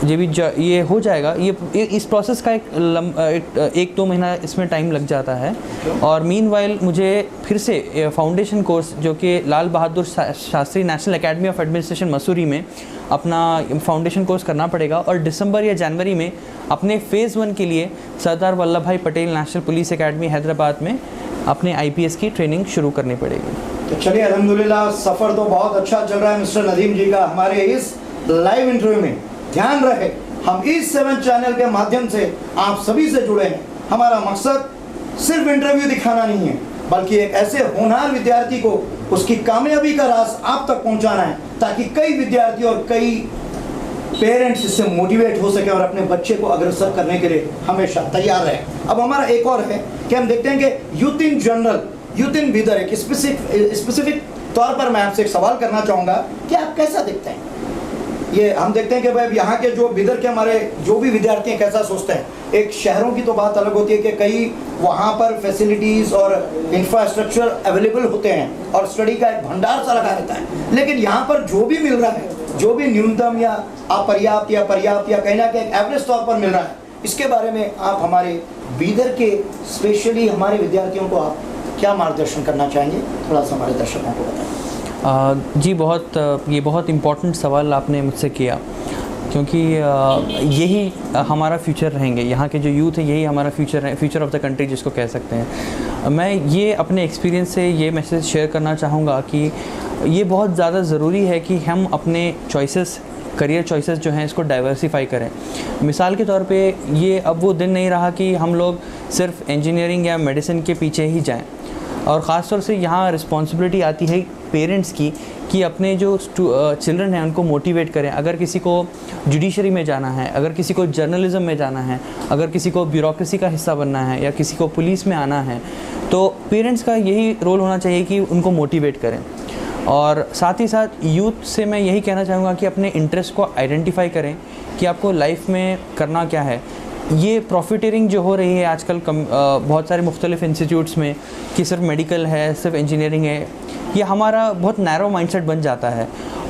ये हो जाएगा, ये इस प्रोसेस का एक 2 महीना इसमें टाइम लग जाता है। और मीनवाइल मुझे फिर से फाउंडेशन कोर्स, जो कि Lal Bahadur Shastri National Academy of Administration Mussoorie में अपना फाउंडेशन कोर्स करना पड़ेगा, और दिसंबर या जनवरी में अपने फ़ेज़ 1 के लिए सरदार वल्लभ भाई Patel national police academy Hyderabad में अपने IPS की ट्रेनिंग शुरू करनी पड़ेगी। तो चलिए, अल्हम्दुलिल्लाह सफ़र तो बहुत अच्छा चल रहा है मिस्टर नदीम जी का हमारे इस लाइव इंटरव्यू में। ध्यान रहे, हम E7 चैनल के माध्यम से आप सभी से जुड़े हैं। हमारा मकसद सिर्फ इंटरव्यू दिखाना नहीं है, बल्कि एक ऐसे होनहार विद्यार्थी को उसकी कामयाबी का राज आप तक पहुंचाना है, ताकि कई विद्यार्थी और कई पेरेंट्स इससे मोटिवेट हो सके और अपने बच्चे को अग्रसर करने के लिए हमेशा तैयार रहे। अब हमारा एक और है कि हम देखते हैं कि youth in general, youth in Bidar, एक स्पेसिफिक तौर पर मैं आपसे एक सवाल करना चाहूँगा कि आप कैसा देखते हैं? ये हम देखते हैं कि भाई यहाँ के जो बीदर के हमारे जो भी विद्यार्थी हैं कैसा सोचते हैं। एक शहरों की तो बात अलग होती है कि कई वहाँ पर फैसिलिटीज़ और इंफ्रास्ट्रक्चर अवेलेबल होते हैं और स्टडी का एक भंडार सा लगा रहता है, लेकिन यहाँ पर जो भी मिल रहा है, जो भी न्यूनतम या अपर्याप्त या पर्याप्त या कहीं ना कहीं एवरेज तौर पर मिल रहा है, इसके बारे में आप हमारे बीदर के स्पेशली हमारे विद्यार्थियों को आप क्या मार्गदर्शन करना चाहेंगे? थोड़ा सा हमारे दर्शकों को बताएं। जी ये बहुत इम्पोर्टेंट सवाल आपने मुझसे किया, क्योंकि यही हमारा फ्यूचर रहेंगे। यहाँ के जो यूथ है यही हमारा फ्यूचर है, फ्यूचर ऑफ द कंट्री जिसको कह सकते हैं। मैं ये अपने एक्सपीरियंस से ये मैसेज शेयर करना चाहूँगा कि ये बहुत ज़्यादा ज़रूरी है कि हम अपने चॉइसेस, करियर चॉइसेस जो हैं इसको डाइवर्सिफाई करें। मिसाल के तौर पे ये अब वो दिन नहीं रहा कि हम लोग सिर्फ इंजीनियरिंग या मेडिसिन के पीछे ही जाएं, और ख़ास तौर से यहाँ रिस्पॉन्सिबिलिटी आती है पेरेंट्स की कि अपने जो चिल्ड्रन हैं उनको मोटिवेट करें। अगर किसी को जुडिशरी में जाना है, अगर किसी को जर्नलिज्म में जाना है, अगर किसी को ब्यूरोक्रेसी का हिस्सा बनना है या किसी को पुलिस में आना है, तो पेरेंट्स का यही रोल होना चाहिए कि उनको मोटिवेट करें। और साथ ही साथ यूथ से मैं यही कहना चाहूँगा कि अपने इंटरेस्ट को आइडेंटिफाई करें कि आपको लाइफ में करना क्या है। ये प्रॉफिटेरिंग जो हो रही है आजकल बहुत सारे मुख्तलिफ इंस्टीट्यूट्स में कि सिर्फ मेडिकल है, सिर्फ इंजीनियरिंग है, ये हमारा बहुत नैरो माइंडसेट बन जाता है।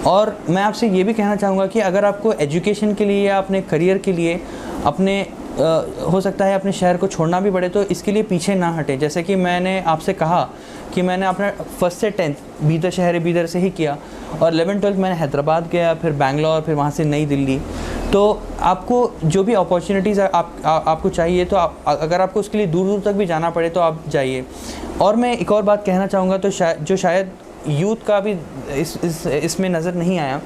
और मैं आपसे ये भी कहना चाहूँगा कि अगर आपको एजुकेशन के लिए या अपने करियर के लिए अपने हो सकता है अपने शहर को छोड़ना भी पड़े, तो इसके लिए पीछे ना हटें। जैसे कि मैंने आपसे कहा कि मैंने अपना 1st से 10th बीदर, शहर बीदर से ही किया, और 11th-12th मैंने हैदराबाद गया, फिर बेंगलोर, फिर वहाँ से नई दिल्ली। तो आपको जो भी अपॉर्चुनिटीज़ आपको चाहिए, तो अगर आपको उसके लिए दूर दूर तक भी जाना पड़े तो आप जाइए। और मैं एक और बात कहना चाहूँगा, तो जो शायद यूथ का भी इसमें नज़र नहीं आया,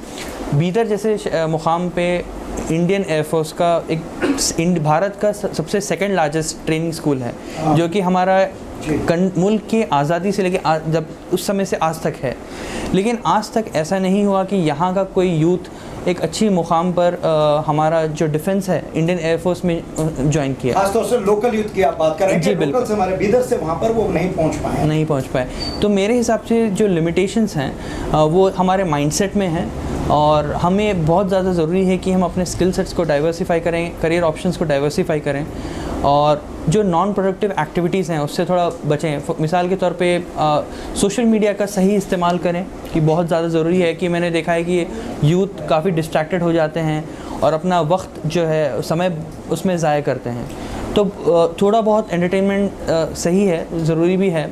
बीदर जैसे मुकाम पे इंडियन एयरफोर्स का एक भारत का सबसे 2nd लार्जेस्ट ट्रेनिंग स्कूल है, जो कि हमारा मुल्क की आज़ादी से लेके जब उस समय से आज तक है। लेकिन आज तक ऐसा नहीं हुआ कि यहाँ का कोई यूथ एक अच्छी मुकाम पर हमारा जो डिफेंस है इंडियन एयरफोर्स में ज्वाइन किया। खासतौर से लोकल यूथ की आप बात कर रहे हैं, जी लोकल से हमारे बीदर से वहाँ पर वो नहीं पहुँच पाए। तो मेरे हिसाब से जो लिमिटेशंस हैं वो हमारे माइंडसेट में हैं, और हमें बहुत ज़्यादा ज़रूरी है कि हम अपने स्किल सेट्स को डाइवर्सिफाई करें, करियर ऑप्शंस को डाइवर्सिफाई करें, और जो नॉन प्रोडक्टिव एक्टिविटीज़ हैं उससे थोड़ा बचें। मिसाल के तौर पे सोशल मीडिया का सही इस्तेमाल करें, कि बहुत ज़्यादा ज़रूरी है। कि मैंने देखा है कि यूथ काफ़ी डिस्ट्रैक्टेड हो जाते हैं और अपना वक्त जो है समय उसमें ज़ाया करते हैं। तो थोड़ा बहुत एंटरटेनमेंट सही है, ज़रूरी भी है,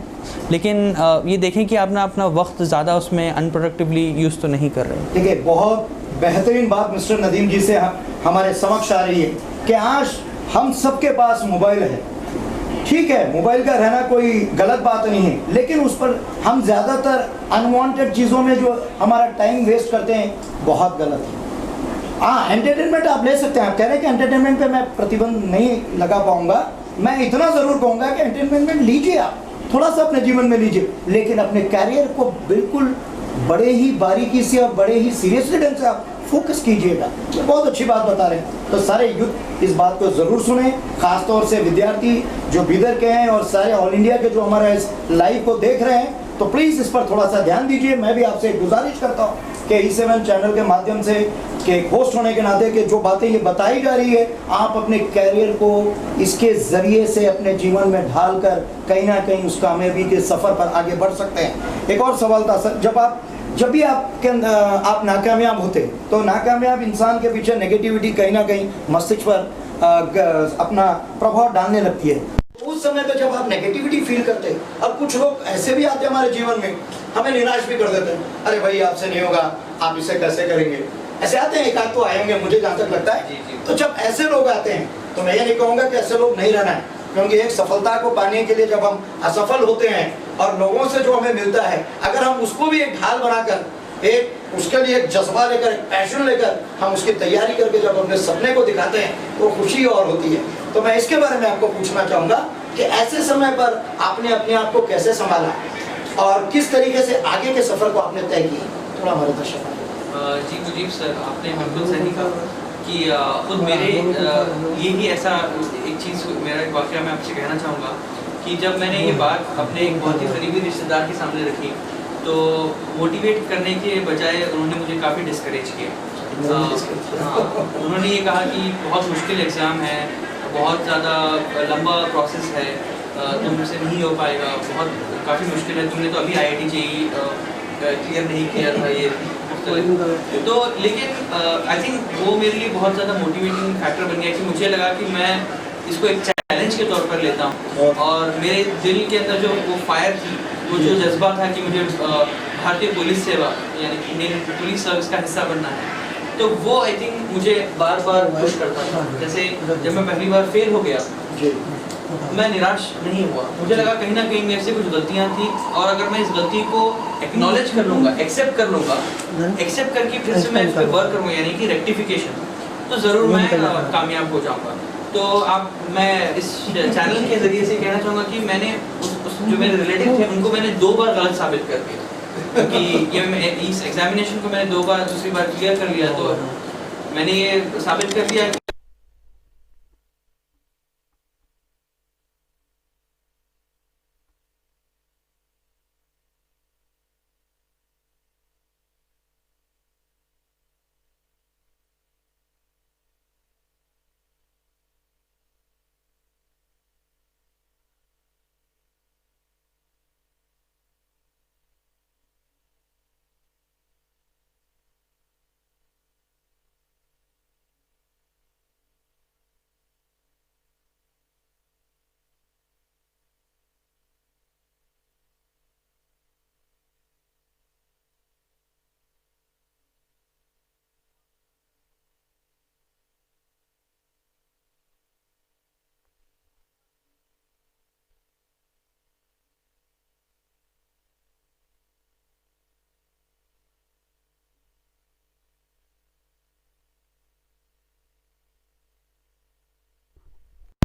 लेकिन ये देखें कि आपने अपना वक्त ज़्यादा उसमें अनप्रोडक्टिवली यूज़ तो नहीं कर रहे। देखिए, बहुत बेहतरीन बात मिस्टर नदीम जी से हमारे समक्ष आ रही है कि आज हम सबके पास मोबाइल है। ठीक है, मोबाइल का रहना कोई गलत बात नहीं है, लेकिन उस पर हम ज़्यादातर अनवांटेड चीज़ों में जो हमारा टाइम वेस्ट करते हैं, बहुत गलत है। हाँ, एंटरटेनमेंट आप ले सकते हैं। आप कह रहे हैं कि एंटरटेनमेंट पे मैं प्रतिबंध नहीं लगा पाऊंगा। मैं इतना ज़रूर कहूँगा कि एंटरटेनमेंट लीजिए, आप थोड़ा सा अपने जीवन में लीजिए, लेकिन अपने कैरियर को बिल्कुल बड़े ही बारीकी से और बड़े ही सीरियसली ढंग से आप फोकस कीजिएगा। ये बहुत अच्छी बात बता रहे हैं। तो सारे यूथ इस बात को ज़रूर सुने, खासतौर से विद्यार्थी जो बीदर के हैं और सारे ऑल इंडिया के जो हमारा इस लाइव को देख रहे हैं, तो प्लीज़ इस पर थोड़ा सा ध्यान दीजिए। मैं भी आपसे गुजारिश करता हूँ कि E7 चैनल के माध्यम से के होस्ट होने के नाते कि जो बातें ये बताई जा रही है, आप अपने कैरियर को इसके ज़रिए से अपने जीवन में ढाल कर कहीं ना कहीं उस कामयाबी के सफ़र पर आगे बढ़ सकते हैं। एक और सवाल था सर, जब भी आप नाकामयाब होते, तो नाकामयाब इंसान के पीछे नेगेटिविटी कहीं ना कहीं मस्तिष्क पर अपना प्रभाव डालने लगती है। उस समय पे जब आप नेगेटिविटी फील करते, अब कुछ लोग ऐसे भी आते हैं हमारे जीवन में, हमें निराश भी कर देते हैं। अरे भाई, आपसे नहीं होगा, आप इसे कैसे करेंगे, ऐसे आते हैं। एक आध तो आएंगे, मुझे जहाँ तक लगता है। तो जब ऐसे लोग आते हैं, तो मैं ये नहीं कहूँगा कि ऐसे लोग नहीं रहना है, क्योंकि एक सफलता को पाने के लिए जब हम असफल होते हैं और लोगों से जो हमें मिलता है, अगर हम उसको भी एक ढाल बनाकर एक उसके लिए एक जज्बा लेकर, एक पैशन लेकर हम उसकी तैयारी करके जब अपने सपने को दिखाते हैं तो खुशी और होती है। तो मैं इसके बारे में आपको पूछना चाहूँगा कि ऐसे समय पर आपने अपने आप को कैसे संभाला और किस तरीके से आगे के सफ़र को आपने तय किया, थोड़ा हमारे दर्शक। जी मुजीब सर, आपने बिल्कुल सही कहा कि खुद मेरे ये ही ऐसा एक चीज़, मेरा एक वाक़या मैं आपसे कहना चाहूँगा कि जब मैंने ये बात अपने एक बहुत ही करीबी रिश्तेदार के सामने रखी तो मोटिवेट करने के बजाय उन्होंने मुझे काफ़ी डिस्करेज किया। उन्होंने ये कहा कि बहुत मुश्किल एग्ज़ाम है, बहुत ज़्यादा लंबा प्रोसेस है, तुमसे नहीं हो पाएगा, बहुत काफ़ी मुश्किल है, तुमने तो अभी IIT JEE क्लियर नहीं किया था ये। तो लेकिन आई थिंक वो मेरे लिए बहुत ज़्यादा मोटिवेटिंग फैक्टर बन गया कि मुझे लगा कि मैं इसको एक चैलेंज के तौर पर लेता हूँ और मेरे दिल के अंदर जो वो फायर थी, वो जो जज्बा था कि मुझे भारतीय पुलिस सेवा यानी इंडियन पुलिस सर्विस का हिस्सा बनना है, तो वो आई थिंक मुझे बार बार पुश करता था। जैसे जब मैं पहली बार फेल हो गया मैं निराश नहीं हुआ, मुझे लगा कहीं ना कहीं मेरे से कुछ गलतियां थी और अगर मैं इस गलती को एक्नॉलेज कर लूँगा, एक्सेप्ट कर लूँगा, एक्सेप्ट करके फिर से मैं इस पर वर्क करूँगा यानी कि रेक्टिफिकेशन, तो ज़रूर मैं कामयाब हो जाऊँगा। तो मैं इस चैनल के ज़रिए से कहना चाहूँगा कि मैंने उस जो मेरे रिलेटिव थे उनको मैंने 2 बार गलत साबित कर दिया, क्योंकि ये इस एग्जामिनेशन को मैंने 2 बार, दूसरी बार क्लियर कर लिया, तो मैंने ये साबित कर दिया कि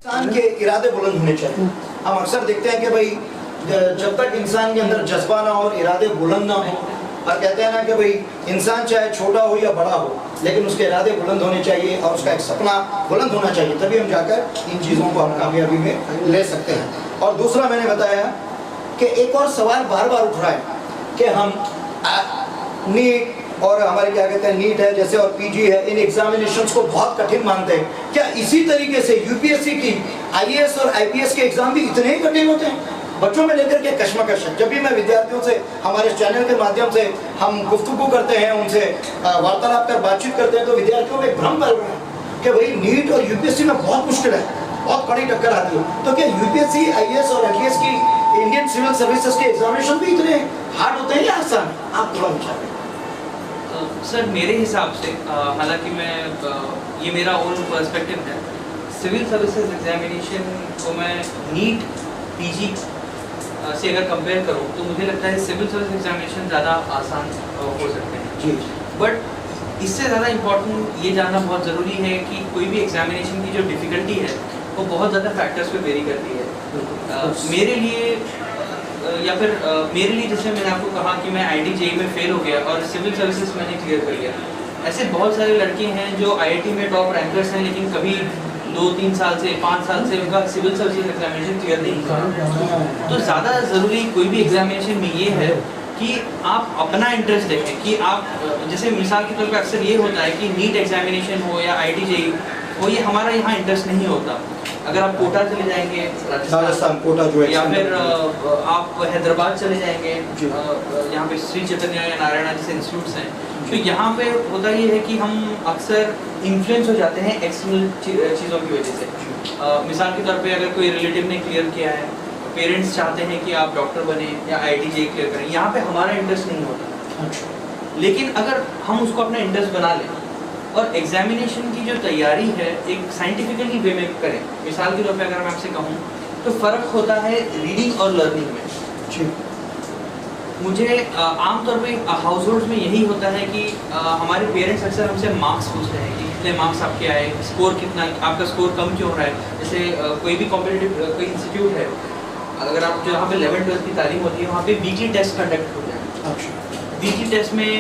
इंसान के इरादे बुलंद होने चाहिए। हम अक्सर देखते हैं कि भाई जब तक इंसान के अंदर जज्बा ना हो और इरादे बुलंद ना हो, और कहते हैं ना कि भाई इंसान चाहे छोटा हो या बड़ा हो लेकिन उसके इरादे बुलंद होने चाहिए और उसका एक सपना बुलंद होना चाहिए, तभी हम जाकर इन चीज़ों को हम कामयाबी में ले सकते हैं। और दूसरा मैंने बताया कि एक और सवाल बार बार उठ रहा है कि हम नीट और हमारे क्या कहते हैं नीट है जैसे और PG है, इन एग्जामिनेशंस को बहुत कठिन मानते हैं। क्या इसी तरीके से UPSC की IAS और IPS के एग्जाम भी इतने ही कठिन होते हैं? बच्चों में लेकर के कश्मकश है। जब भी मैं विद्यार्थियों से हमारे चैनल के माध्यम से हम गुफ्तगू करते हैं, उनसे वार्तालाप कर बातचीत करते हैं, तो विद्यार्थियों में एक भ्रम फैल रहा है कि भाई नीट और UPSC में बहुत मुश्किल है, बहुत कड़ी टक्कर आती है। तो क्या UPSC IAS और IPS की इंडियन सिविल सर्विसेज के एग्जामिनेशन भी इतने हार्ड होते हैं या आसान? आप थोड़ा विचार सर मेरे हिसाब से, हालांकि मैं ये मेरा ओन पर्सपेक्टिव है, सिविल सर्विसेज एग्जामिनेशन को मैं नीट PG से अगर कंपेयर करूँ तो मुझे लगता है सिविल सर्विस एग्जामिनेशन ज़्यादा आसान हो सकते हैं जी। बट इससे ज़्यादा इम्पोर्टेंट ये जानना बहुत ज़रूरी है कि कोई भी एग्जामिनेशन की जो डिफ़िकल्टी है वो बहुत ज़्यादा फैक्टर्स पे वेरी करती है। मेरे लिए या फिर मेरे लिए जैसे मैंने आपको कहा कि मैं IIT JEE में फेल हो गया और सिविल सर्विसेज मैंने क्लियर कर लिया, ऐसे बहुत सारे लड़के हैं जो IIT में टॉप रैंकर्स हैं लेकिन कभी 2-3 साल से 5 साल से उनका सिविल सर्विसेज एग्जामिनेशन क्लियर नहीं किया। तो ज़्यादा ज़रूरी कोई भी एग्जामिनेशन में ये है कि आप अपना इंटरेस्ट देखें कि आप, जैसे मिसाल के तौर पर अक्सर ये होता है कि नीट एग्जामिनेशन हो या IIT JEE हो, ये हमारा यहाँ इंटरेस्ट नहीं होता। अगर आप कोटा चले जाएंगे राजस्थान कोटा जो है, या फिर आप हैदराबाद चले जाएंगे, यहाँ पे श्री चैतन्य या नारायणा जैसे इंस्टीट्यूट्स हैं, तो यहाँ पे होता ये है कि हम अक्सर इन्फ्लुएंस हो जाते हैं एक्सटर्नल चीज़ों की वजह से। मिसाल के तौर पे अगर कोई रिलेटिव ने क्लियर किया है, पेरेंट्स चाहते हैं कि आप डॉक्टर बने या IIT JEE क्लियर करें, यहाँ पे हमारा इंटरेस्ट नहीं होता। लेकिन अगर हम उसको अपना इंटरेस्ट बना लें और एग्जामिनेशन की जो तैयारी है एक साइंटिफिकली वे में करें, मिसाल के तौर पे अगर मैं आपसे कहूँ तो फ़र्क होता है रीडिंग और लर्निंग में। मुझे आमतौर पे हाउस होल्ड में यही होता है कि हमारे पेरेंट्स अक्सर हमसे मार्क्स पूछते हैं कि कितने मार्क्स आपके आए, स्कोर कितना, आपका स्कोर कम क्यों हो रहा है। जैसे कोई भी कॉम्पिटिटिव कोई इंस्टीट्यूट है, अगर आप जो यहाँ पे 11-12 की तालीम होती है वहाँ पे वीकली टेस्ट कंडक्ट होते हैं। अच्छा। वीकली टेस्ट में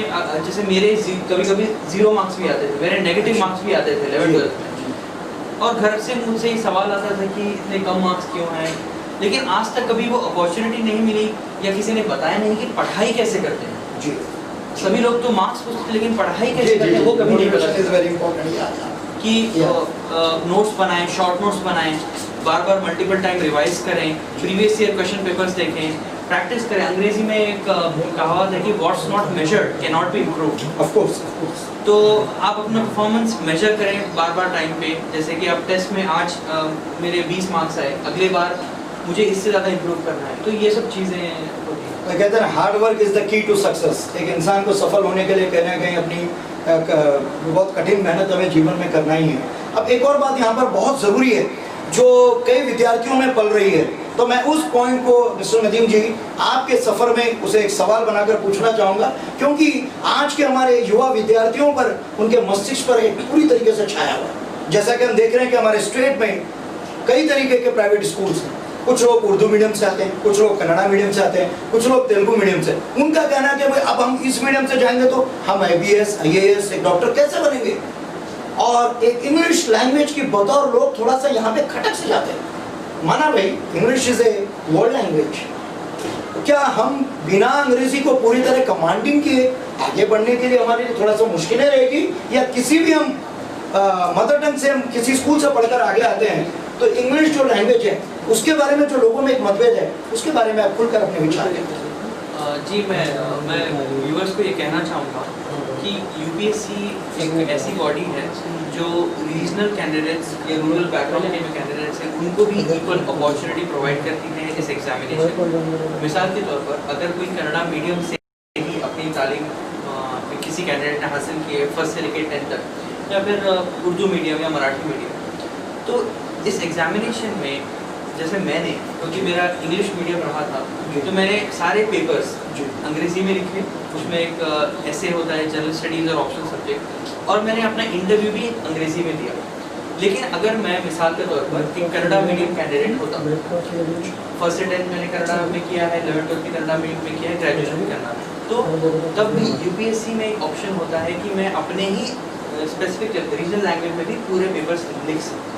जैसे मेरे कभी कभी 0 मार्क्स भी आते थे, मेरे नेगेटिव मार्क्स भी आते थे 11-12 में, और घर से मुझसे ही सवाल आता था कि इतने कम मार्क्स क्यों हैं। लेकिन आज तक कभी वो अपॉर्चुनिटी नहीं मिली या किसी ने बताया नहीं कि पढ़ाई कैसे करते हैं। जी। सभी लोग तो मार्क्स पूछते हैं लेकिन पढ़ाई कैसे करते हैं वो कभी नहीं पता कि नोट्स बनाएं, शॉर्ट नोट्स बनाएं, बार बार मल्टीपल टाइम रिवाइज करें, प्रीवियस ईयर क्वेश्चन पेपर्स देखें, प्रैक्टिस करें। अंग्रेजी में एक कहावत है कि what's not measured can not be improved. Of course. तो आप अपना परफॉर्मेंस मेजर करें बार बार टाइम पे। जैसे कि आप टेस्ट में आज मेरे 20 मार्क्स आए, अगले बार मुझे इससे ज़्यादा इम्प्रूव करना है। तो ये सब चीज़ें होती हैं। कहते हैं hard work is the key to success. एक इंसान को सफल होने के लिए कहीं ना कहीं अपनी बहुत कठिन मेहनत हमें जीवन में करना ही है। अब एक और बात यहाँ पर बहुत ज़रूरी है जो कई विद्यार्थियों में पल रही है, तो मैं उस पॉइंट को मिस्टर नदीम जी आपके सफ़र में उसे एक सवाल बनाकर पूछना चाहूँगा, क्योंकि आज के हमारे युवा विद्यार्थियों पर, उनके मस्तिष्क पर एक पूरी तरीके से छाया हुआ है। जैसा कि हम देख रहे हैं कि हमारे स्टेट में कई तरीके के प्राइवेट स्कूल्स हैं। कुछ लोग उर्दू मीडियम से आते हैं, कुछ लोग कन्नड़ा मीडियम से आते हैं, कुछ लोग तेलुगु मीडियम से। उनका कहना है कि भाई अब हम इस मीडियम से जाएंगे तो हम IPS, IAS, एक डॉक्टर कैसे बनेंगे। और एक इंग्लिश लैंग्वेज की बतौर लोग थोड़ा सा यहाँ पे खटक से जाते हैं। माना भाई English is a world language, क्या हम बिना अंग्रेजी को पूरी तरह कमांडिंग किए आगे बढ़ने के लिए हमारे लिए थोड़ा सा मुश्किलें रहेगी, या किसी भी हम मदर टंग से हम किसी स्कूल से पढ़कर आगे आते हैं तो इंग्लिश जो लैंग्वेज है उसके बारे में जो लोगों में एक मतभेद है उसके बारे में आप खुलकर अपने विचार दें। जी, मैं व्यूअर्स को ये कहना चाहूँगा कि UPSC एक ऐसी बॉडी है जो रीजनल कैंडिडेट्स या रूरल बैकग्राउंड के जो कैंडिडेट्स हैं उनको भी इक्वल अपॉर्चुनिटी प्रोवाइड करती है इस एग्जामिनेशन। मिसाल के तौर पर अगर कोई कन्नड़ा मीडियम से ही अपनी तालीम किसी कैंडिडेट ने हासिल की है 1st से लेकर 10th तक, या फिर उर्दू मीडियम या मराठी मीडियम, तो इस एग्जामिनेशन में जैसे मैंने, क्योंकि मेरा इंग्लिश मीडियम रहा था, तो मैंने सारे पेपर्स अंग्रेजी में लिखे। उसमें एक ऐसे होता है जनरल स्टडीज़ और ऑप्शनल सब्जेक्ट, और मैंने अपना इंटरव्यू भी अंग्रेजी में दिया। लेकिन अगर मैं मिसाल के तौर पर एक कन्नड़ा मीडियम कैंडिडेट होता, 1st से 10th मैंने कन्नड़ा में किया है, 11th-12th भी कन्नड़ा मीडियम में किया है, ग्रेजुएशन भी करना, तो तब भी UPSC में एक ऑप्शन होता है कि मैं अपने ही स्पेसिफिक रीजनल लैंग्वेज में भी पूरे पेपर्स लिख सकता हूँ।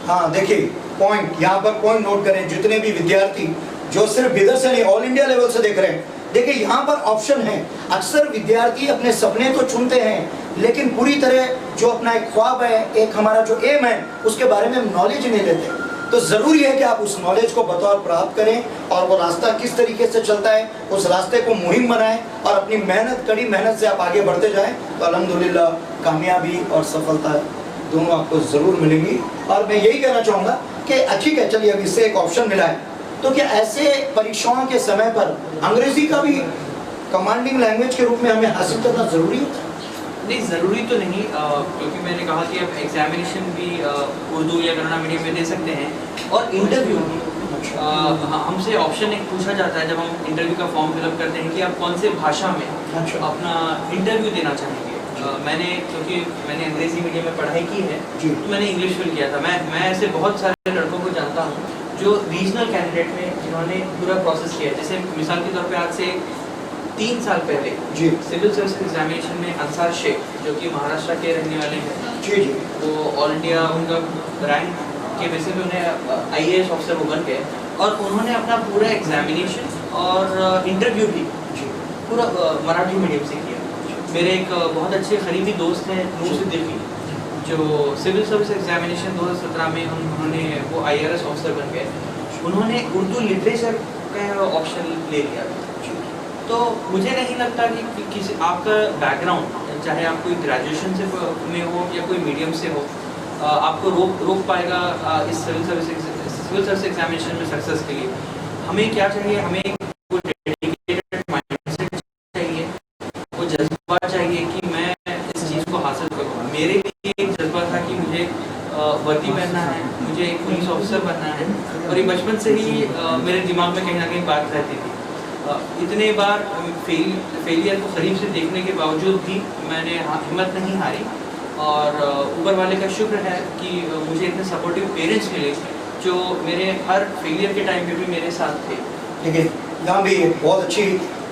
हाँ देखिए, पॉइंट यहाँ पर पॉइंट नोट करें, जितने भी विद्यार्थी जो सिर्फ इधर से नहीं ऑल इंडिया लेवल से देख रहे हैं, देखिए यहाँ पर ऑप्शन है। अक्सर विद्यार्थी अपने सपने तो चुनते हैं लेकिन पूरी तरह जो अपना एक ख्वाब है, एक हमारा जो एम है, उसके बारे में हम नॉलेज नहीं लेते। तो ज़रूरी है कि आप उस नॉलेज को बतौर प्राप्त करें और वो रास्ता किस तरीके से चलता है उस रास्ते को मुहिम बनाएं और अपनी मेहनत, कड़ी मेहनत से आप आगे बढ़ते जाएं, तो अल्हम्दुलिल्लाह कामयाबी और सफलता दोनों आपको ज़रूर मिलेंगी। और मैं यही कहना चाहूँगा कि ठीक है, चलिए अब इससे एक ऑप्शन मिला है, तो क्या ऐसे परीक्षाओं के समय पर अंग्रेजी का भी कमांडिंग लैंग्वेज के रूप में हमें हासिल करना ज़रूरी होता है? नहीं, ज़रूरी तो नहीं, क्योंकि मैंने कहा कि आप एग्जामिनेशन भी उर्दू या कन्नड़ा मीडियम में दे सकते हैं, और इंटरव्यू हमसे ऑप्शन एक पूछा जाता है जब हम इंटरव्यू का फॉर्म फिलअप करते हैं कि आप कौन से भाषा में अपना इंटरव्यू देना चाहेंगे। क्योंकि मैंने अंग्रेजी मीडियम में पढ़ाई की है, तो मैंने इंग्लिश फिल किया था। मैं ऐसे बहुत सारे लड़कों को जानता हूँ जो रीजनल कैंडिडेट में जिन्होंने पूरा प्रोसेस किया। जैसे मिसाल के तौर पे आज से 3 साल पहले सिविल सर्विस एग्जामिनेशन में अंसार शेख, जो कि महाराष्ट्र के रहने वाले हैं, वो ऑल इंडिया उनका रैंक के बेसिस पे उन्हें IAS ऑफिसर वो बन गए, और उन्होंने अपना पूरा एग्जामिनेशन और इंटरव्यू भी पूरा मराठी मीडियम से किया। मेरे एक बहुत अच्छे करीबी दोस्त हैं नूर सिद्दीकी, जो सिविल सर्विस एग्जामिनेशन 2017 में उन्होंने वो IRS ऑफिसर बन गए। उन्होंने उर्दू लिटरेचर का ऑप्शन ले लिया। तो मुझे नहीं लगता कि किसी आपका बैकग्राउंड, चाहे आप कोई ग्रेजुएशन से में हो या कोई मीडियम से हो, आपको रोक पाएगा इस सिविल सर्विस एग्जामिनेशन में सक्सेस के लिए। हमें क्या चाहिए, हमें डेडिकेटेड माइंडसेट चाहिए, वो जज्बा चाहिए कि मैं इस चीज़ को हासिल करूँ। मेरे लिए एक जज्बा था कि मुझे वर्दी पहनना है, मुझे एक पुलिस ऑफिसर बनना है, और ये बचपन से ही मेरे दिमाग में कहीं ना कहीं बात रहती थी। इतने बार फेलियर को करीब से देखने के बावजूद भी मैंने हिम्मत नहीं हारी, और ऊपर वाले का शुक्र है कि मुझे इतने सपोर्टिव पेरेंट्स मिले जो मेरे हर फेलियर के टाइम पे भी मेरे साथ थे। ठीक है, यहाँ भी बहुत अच्छी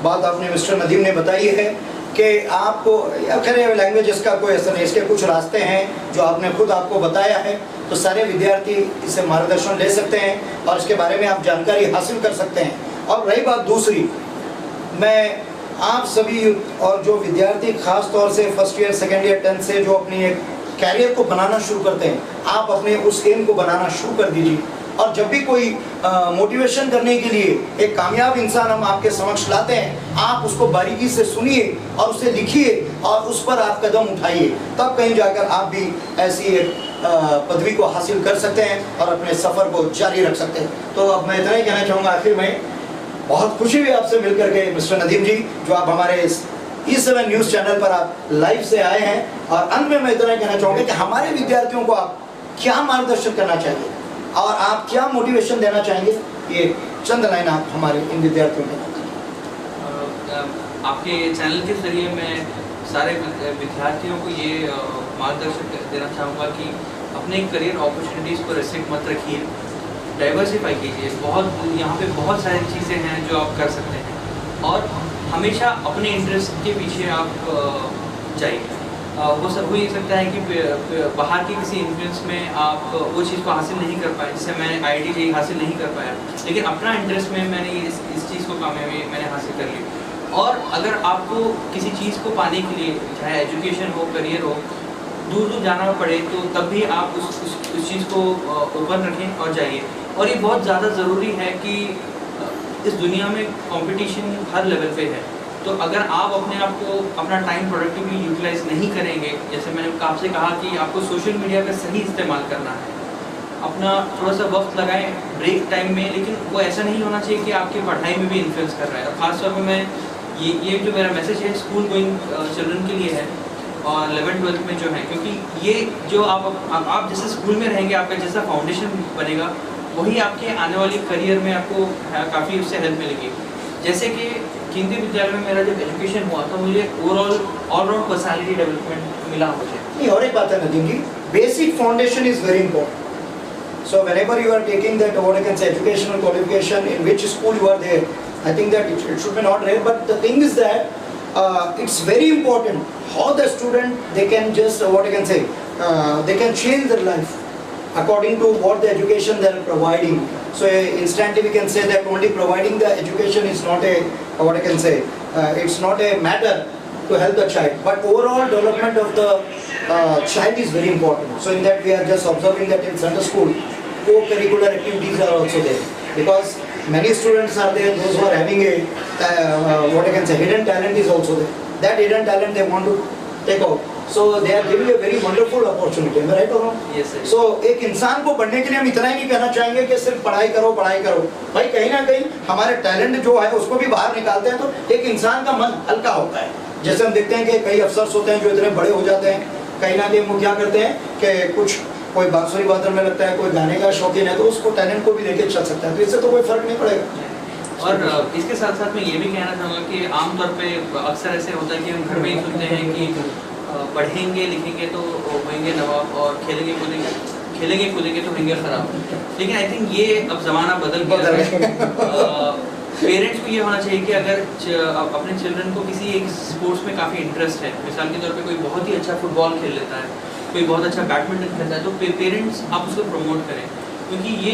बात आपने मिस्टर नदीम ने बताई है कि आपको खैर लैंग्वेजेस का कोई असर नहीं, इसके कुछ रास्ते हैं जो आपने खुद आपको बताया है, तो सारे विद्यार्थी इससे मार्गदर्शन ले सकते हैं और इसके बारे में आप जानकारी हासिल कर सकते हैं। और रही बात दूसरी, मैं आप सभी और जो विद्यार्थी खास तौर से first year, second year, 10th से जो अपनी एक कैरियर को बनाना शुरू करते हैं, आप अपने उस एम को बनाना शुरू कर दीजिए। और जब भी कोई मोटिवेशन करने के लिए एक कामयाब इंसान हम आपके समक्ष लाते हैं, आप उसको बारीकी से सुनिए और उसे लिखिए और उस पर आप कदम उठाइए, तब कहीं जाकर आप भी ऐसी एक पदवी को हासिल कर सकते हैं और अपने सफ़र को जारी रख सकते हैं। तो अब मैं इतना ही कहना चाहूँगा, आखिर में बहुत खुशी हुई आपसे मिलकर के मिस्टर नदीम जी, जो आप हमारे इस E7 न्यूज़ चैनल पर आप लाइव से आए हैं। और अंत में मैं इतना ही कहना चाहूँगा कि हमारे विद्यार्थियों को आप क्या मार्गदर्शन करना चाहिए और आप क्या मोटिवेशन देना चाहेंगे, ये चंद लाइन आप हमारे इन विद्यार्थियों को। आपके चैनल के जरिए मैं सारे विद्यार्थियों को ये मार्गदर्शन देना चाहूँगा कि अपने करियर अपॉर्चुनिटीज़ को रिस्ट्रिक्ट मत रखिए, डाइवर्सिफाई कीजिए। बहुत यहाँ पे बहुत सारी चीज़ें हैं जो आप कर सकते हैं, और हमेशा अपने इंटरेस्ट के पीछे आप जाइए। वो सब हो ही सकता है कि बाहर की किसी इन्फ्लुएंस में आप वो चीज़ को हासिल नहीं कर पाए, जैसे मैं IIT हासिल नहीं कर पाया, लेकिन अपना इंटरेस्ट में मैंने इस चीज़ को कामयाबी मैंने हासिल कर ली। और अगर आपको किसी चीज़ को पाने के लिए, चाहे एजुकेशन हो, करियर हो, दूर दूर जाना पड़े, तो तब भी आप उस चीज़ को ओपन रखें और जाइए। और ये बहुत ज़्यादा ज़रूरी है कि इस दुनिया में कंपटीशन हर लेवल पे है, तो अगर आप अपने आप को अपना टाइम प्रोडक्टिवली यूटिलाइज नहीं करेंगे, जैसे मैंने आपसे कहा कि आपको सोशल मीडिया का सही इस्तेमाल करना है, अपना थोड़ा सा वक्त लगाएं ब्रेक टाइम में, लेकिन वो ऐसा नहीं होना चाहिए कि आपकी पढ़ाई में भी इन्फ्लुएंस कर रहा है। और ख़ासतौर पर मैं ये जो मेरा मैसेज है स्कूल गोइंग चिल्ड्रन के लिए है, और 11th-12th में जो है, क्योंकि ये जो आप जैसे स्कूल में रहेंगे, आपका जैसा फाउंडेशन बनेगा, वही आपके आने वाली करियर में आपको काफ़ी उससे हेल्प मिलेगी। जैसे कि केंद्रीय विद्यालय में मेरा जब एजुकेशन हुआ तो मुझे ओवरऑल ऑलराउंड पर्सनालिटी डेवलपमेंट मिला मुझे। नहीं, और एक बात है Nadeem ji, basic foundation is very important. So whenever you are taking that what I can say educational qualification in which school you are there, I think that it should be not rare, but the thing is that it's very important how the student they can just what I can say they can change their life according to what the education they are providing. So instantly we can say that only providing the education is not a what I can say it's not a matter to help the child, but overall development of the child is very important. So in that we are just observing that in Sunday school co-curricular activities are also there, because many students are there, those who are having a what I can say hidden talent is also there. That hidden talent they want to take out, so they are giving a very wonderful opportunity. Am I right or wrong? Yes sir. So एक इंसान को बढ़ने के लिए हम इतना ही नहीं कहना चाहेंगे कि सिर्फ पढ़ाई करो पढ़ाई करो, भाई कहीं ना कहीं हमारे टैलेंट जो है उसको भी बाहर निकालते हैं तो एक इंसान का मन हल्का होता है। जैसे हम देखते हैं कि कई अफसर्स होते हैं जो इतने बड़े हो जाते हैं, कहीं ना कहीं वो क्या करते हैं कि कुछ कोई बांसुरी वादन में लगता है, कोई गाने का शौकीन है, तो उसको टैलेंट को भी लेके चल सकता है, तो इससे तो कोई फर्क नहीं पड़ेगा। और इसके साथ साथ मैं ये भी कहना चाहूँगा कि आमतौर पे अक्सर ऐसे होता है कि हम घर में ही सुनते हैं कि पढ़ेंगे लिखेंगे तो होंगे नवाब, और खेलेंगे कूदेंगे तो होंगे ख़राब। लेकिन आई थिंक ये अब ज़माना बदल गया है। पेरेंट्स को ये होना चाहिए कि अगर अपने चिल्ड्रन को किसी एक स्पोर्ट्स में काफ़ी इंटरेस्ट है, मिसाल के तौर पे कोई बहुत ही अच्छा फुटबॉल खेल लेता है, कोई बहुत अच्छा बैडमिंटन खेलता है, तो पेरेंट्स आप उसको प्रमोट करें, क्योंकि ये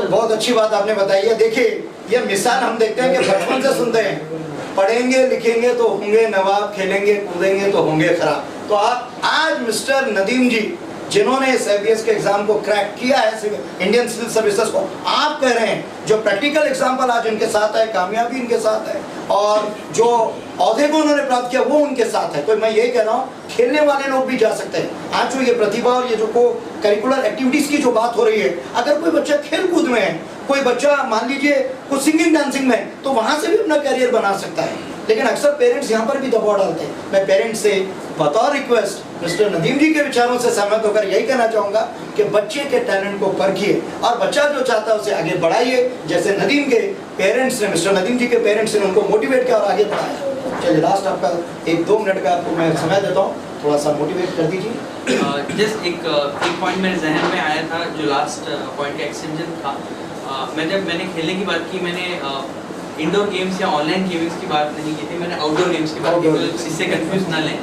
बहुत अच्छी बात आपने बताई है। देखिए ये मिसाल हम देखते हैं कि बचपन से सुनते हैं, पढ़ेंगे लिखेंगे तो होंगे नवाब, खेलेंगे कूदेंगे तो होंगे खराब। तो आप आज मिस्टर नदीम जी जिन्होंने इस IPS के एग्जाम को क्रैक किया है, इंडियन सिविल सर्विसेज को, आप कह रहे हैं जो प्रैक्टिकल एग्जाम्पल आज इनके साथ है, कामयाबी इनके साथ है, और जो औहदे को उन्होंने प्राप्त किया वो उनके साथ है। तो मैं यही कह रहा हूँ खेलने वाले लोग भी जा सकते हैं। आज जो ये प्रतिभा और ये जो को करिकुलर एक्टिविटीज़ की जो बात हो रही है, अगर कोई बच्चा खेल कूद में है, कोई बच्चा मान लीजिए कुछ सिंगिंग डांसिंग में, तो वहाँ से भी अपना करियर बना सकता है। लेकिन अक्सर पेरेंट्स यहाँ पर भी दबाव डालते हैं। मैं पेरेंट्स से बतौर रिक्वेस्ट मिस्टर नदीम जी के विचारों से सहमत होकर यही कहना चाहूँगा कि बच्चे के टैलेंट को परखिए और बच्चा जो चाहता है उसे आगे बढ़ाइए, जैसे नदीम के पेरेंट्स ने, मिस्टर नदीम जी के पेरेंट्स ने उनको मोटिवेट किया और आगे बढ़ाया। चलिए लास्ट आपका 1-2 मिनट का आपको मैं समय देता हूँ, थोड़ा सा मोटिवेट कर दीजिए। जस्ट एक पॉइंट मेरे जहन में आया था जो लास्ट पॉइंट का एक्सटेंशन था। मैंने खेलने की बात की, मैंने इंडोर गेम्स या ऑनलाइन गेम्स की बात नहीं की थी, मैंने आउटडोर गेम्स की बात की, तो इससे कंफ्यूज ना लें।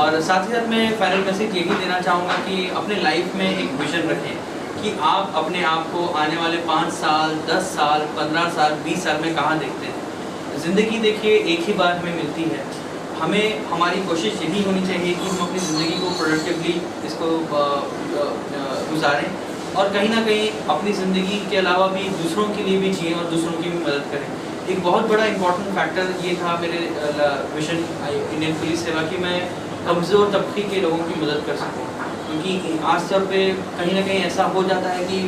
और साथ ही साथ मैं फाइनल मैसेज यही देना चाहूँगा कि अपने लाइफ में एक विजन रखें कि आप अपने आप को आने वाले 5 साल, 10 साल, 15 साल, 20 साल में कहाँ देखते हैं। ज़िंदगी देखिए एक ही बार हमें मिलती है, हमें हमारी कोशिश यही होनी चाहिए कि हम अपनी ज़िंदगी को प्रोडक्टिवली इसको गुजारें और कहीं ना कहीं अपनी ज़िंदगी के अलावा भी दूसरों के लिए भी जिएं और दूसरों की भी मदद करें। एक बहुत बड़ा इंपॉर्टेंट फैक्टर ये था मेरे विजन इंडियन पुलिस सेवा की मैं कमज़ोर तबके के लोगों की मदद कर सकूं, क्योंकि आज तौर पे कहीं ना कहीं ऐसा हो जाता है कि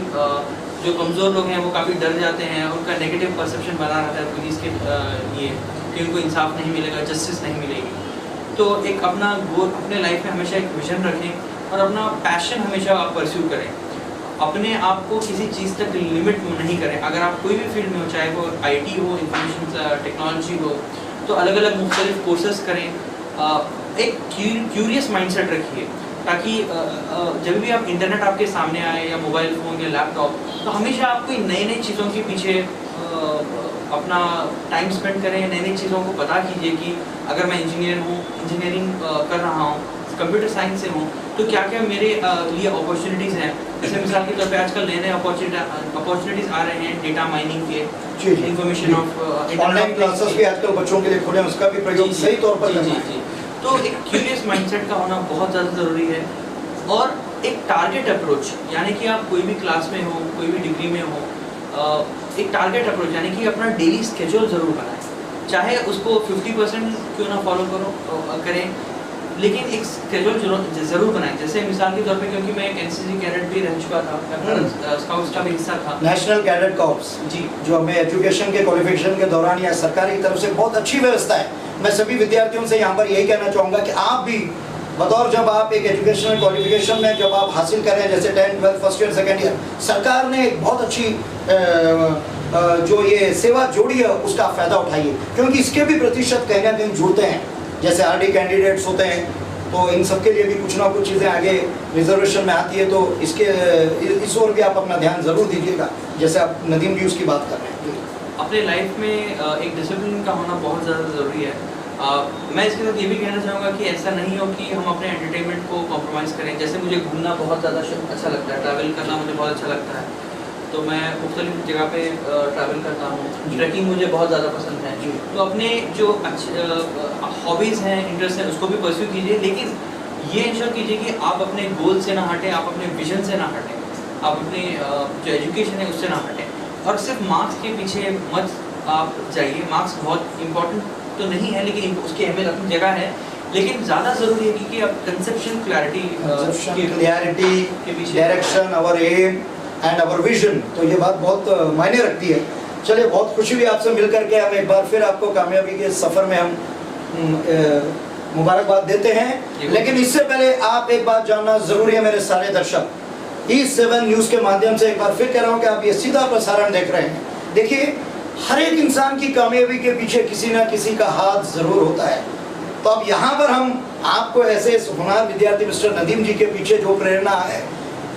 जो कमज़ोर लोग हैं वो काफ़ी डर जाते हैं, उनका नेगेटिव परसेप्शन बना रहता है पुलिस के लिए कि उनको इंसाफ नहीं मिलेगा, जस्टिस नहीं मिलेगी। तो एक अपना गोल अपने लाइफ में हमेशा एक विजन रखें और अपना पैशन हमेशा आप परस्यू करें, अपने आप को किसी चीज़ तक लिमिट नहीं करें। अगर आप कोई भी फील्ड में हो, चाहे वो IT हो, इंफॉर्मेशन टेक्नोलॉजी हो, तो अलग अलग मुख्तलिफ कोर्सेज करें। एक क्यूरियस माइंडसेट रखिए ताकि जब भी आप इंटरनेट आपके सामने आए या मोबाइल फ़ोन या लैपटॉप, तो हमेशा आप कोई नई नई चीज़ों के पीछे अपना टाइम स्पेंड करें, नई नई चीज़ों को पता कीजिए कि अगर मैं इंजीनियरिंग कर रहा हूँ, कंप्यूटर साइंस से हूँ, तो क्या क्या मेरे लिए अपॉर्चुनिटीज़ हैं। जैसे मिसाल के तौर पे आजकल नए नए अपॉर्चुनिटीज़ आ रहे हैं डेटा माइनिंग के, इंफॉर्मेशन ऑफ ऑनलाइन क्लासेस भी आजकल बच्चों के लिए खुले हैं, उसका भी प्रयोग सही तौर पर करना है। तो एक क्यूरियस माइंडसेट का होना बहुत ज़्यादा ज़रूरी है और एक टारगेट अप्रोच, यानी कि आप कोई भी क्लास में हो, कोई भी डिग्री में हो, एक टारगेट अप्रोच यानी कि अपना डेली स्केड्यूल ज़रूर बनाएं, चाहे उसको 50% क्यों ना फॉलो करें, लेकिन एक स्केड्यूल ज़रूर बनाएं। जैसे मिसाल के तौर पे, क्योंकि मैं एक NCC कैडेट भी रह चुका था, मैं स्काउट्स का भी हिस्सा था, नेशनल कैडेट कॉर्प्स जी, जो हमें एजुकेशन के क्वालिफिकेशन के दौरान या सरकारी तरफ से बहुत अच्छी व्यवस्था है। मैं सभी विद्यार्थियों से यहाँ पर यही कहना चाहूँगा कि आप भी बतौर जब आप एक एजुकेशनल क्वालिफिकेशन में जब आप हासिल कर रहे हैं, जैसे 10th 12th first year second year, सरकार ने एक बहुत अच्छी जो ये सेवा जोड़ी है उसका फ़ायदा उठाइए, क्योंकि इसके भी प्रतिशत कहीं ना कहीं जुड़ते हैं। जैसे RD कैंडिडेट्स होते हैं तो इन सब के लिए भी कुछ ना कुछ चीज़ें आगे रिजर्वेशन में आती है, तो इस ओर भी आप अपना ध्यान ज़रूर दीजिएगा, जैसे आप नदीम जी उसकी बात कर रहे हैं। अपने लाइफ में एक डिसिप्लिन का होना बहुत ज़्यादा ज़रूरी है। मैं इसके साथ ये भी कहना चाहूँगा कि ऐसा नहीं हो कि हम अपने एंटरटेनमेंट को कॉम्प्रोमाइज़ करें। जैसे मुझे घूमना बहुत ज़्यादा अच्छा लगता है, ट्रैवल करना मुझे बहुत अच्छा लगता है, तो मैं मुख्तलिफ जगह पे ट्रैवल करता हूँ। ट्रैकिंग मुझे बहुत ज़्यादा पसंद है, तो अपने जो अच्छे हॉबीज़ हैं, इंटरेस्ट हैं, उसको भी परस्यू कीजिए, लेकिन ये इंश्योर कीजिए कि आप अपने गोल से ना हटें, आप अपने विजन से ना हटें, आप अपने जो एजुकेशन है उससे ना हटें, और सिर्फ मार्क्स के पीछे मत आप जाइए। मार्क्स बहुत इंपॉर्टेंट तो नहीं है, लेकिन उसकी अहमियत अपनी जगह है, लेकिन ज़्यादा ज़रूरी है कि आप कंसेप्शन क्लैरिटी के पीछे direction, our aim and our vision, तो ये बात बहुत मायने रखती है। चलिए, बहुत खुशी हुई आपसे मिल करके। हम एक बार फिर आपको कामयाबी के सफ़र में हम मुबारकबाद देते हैं, लेकिन इससे पहले आप एक बात जानना ज़रूरी है मेरे सारे दर्शक, E7 न्यूज़ के माध्यम से एक बार फिर कह रहा हूँ कि आप ये सीधा प्रसारण देख रहे हैं। देखिए, हर एक इंसान की कामयाबी के पीछे किसी ना किसी का हाथ ज़रूर होता है। तो अब यहाँ पर हम आपको ऐसे होनहार विद्यार्थी मिस्टर नदीम जी के पीछे जो प्रेरणा है,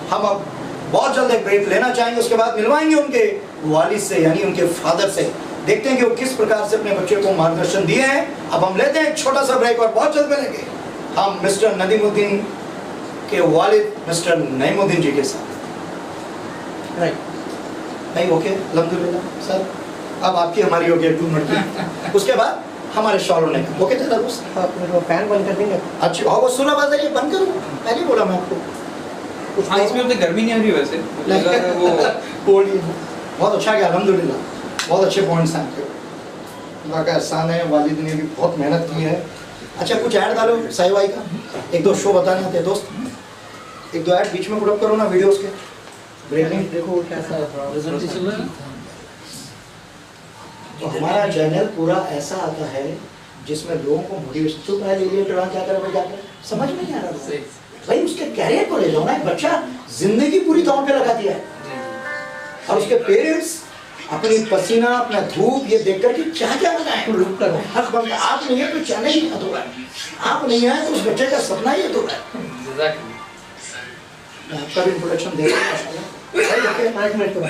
हम अब बहुत जल्द एक ब्रेक लेना चाहेंगे, उसके बाद मिलवाएंगे उनके वालिद से, यानी उनके फादर से। देखते हैं कि वो किस प्रकार से अपने बच्चे को मार्गदर्शन दिए हैं। अब हम लेते हैं एक छोटा सा ब्रेक और बहुत जल्द मिलेंगे हम मिस्टर नदीमुद्दीन के वालिद मिस्टर नईमुद्दीन जी के साथ। राइट नहीं, ओके, अल्हम्दुलिल्लाह सर। अब आपकी हमारी होगी 2 मिनट की, उसके बाद हमारे शॉल होने का। ओके चला दोस्त, आप मेरे फैन बंद कर देंगे? अच्छा, वो सुना बात है, ये बंद करूँ? पहले बोला मैं आपको कुछ। हाँ, इसमें उतनी गर्मी नहीं आ रही वैसे, वो कोल्ड ही बहुत अच्छा गया, अल्हम्दुलिल्लाह। बहुत अच्छे पॉइंट्स हैं आपके, अल्लाह का एहसान है, वालिद ने भी बहुत मेहनत की है। अच्छा, कुछ ऐड डालो साई भाई का, 1-2 शो बताने आते हैं दोस्त, 1-2 ऐड बीच में पुट करो ना वीडियोस के। ब्रेकिंग देखो कैसा तो हमारा चैनल पूरा ऐसा आता है जिसमें लोगों को मोटिवेशन चुप रहा ले लिया क्या करे भाई जाकर समझ में नहीं आ रहा सही भाई उसके कैरियर को ले जाओ ना। एक बच्चा जिंदगी पूरी दांव पे लगा दिया है और उसके पेरेंट्स अपनी पसीना अपना धूप ये देख कर कि क्या क्या लगाए हक बंद आप नहीं है तो चैनल ही अधूरा है, आप नहीं है तो उस बच्चे का सपना ही अधूरा है। Exactly. मैं आपका भी इंट्रोडक्शन दे रहा हूँ। भाई देखिए 5 मिनट के बाद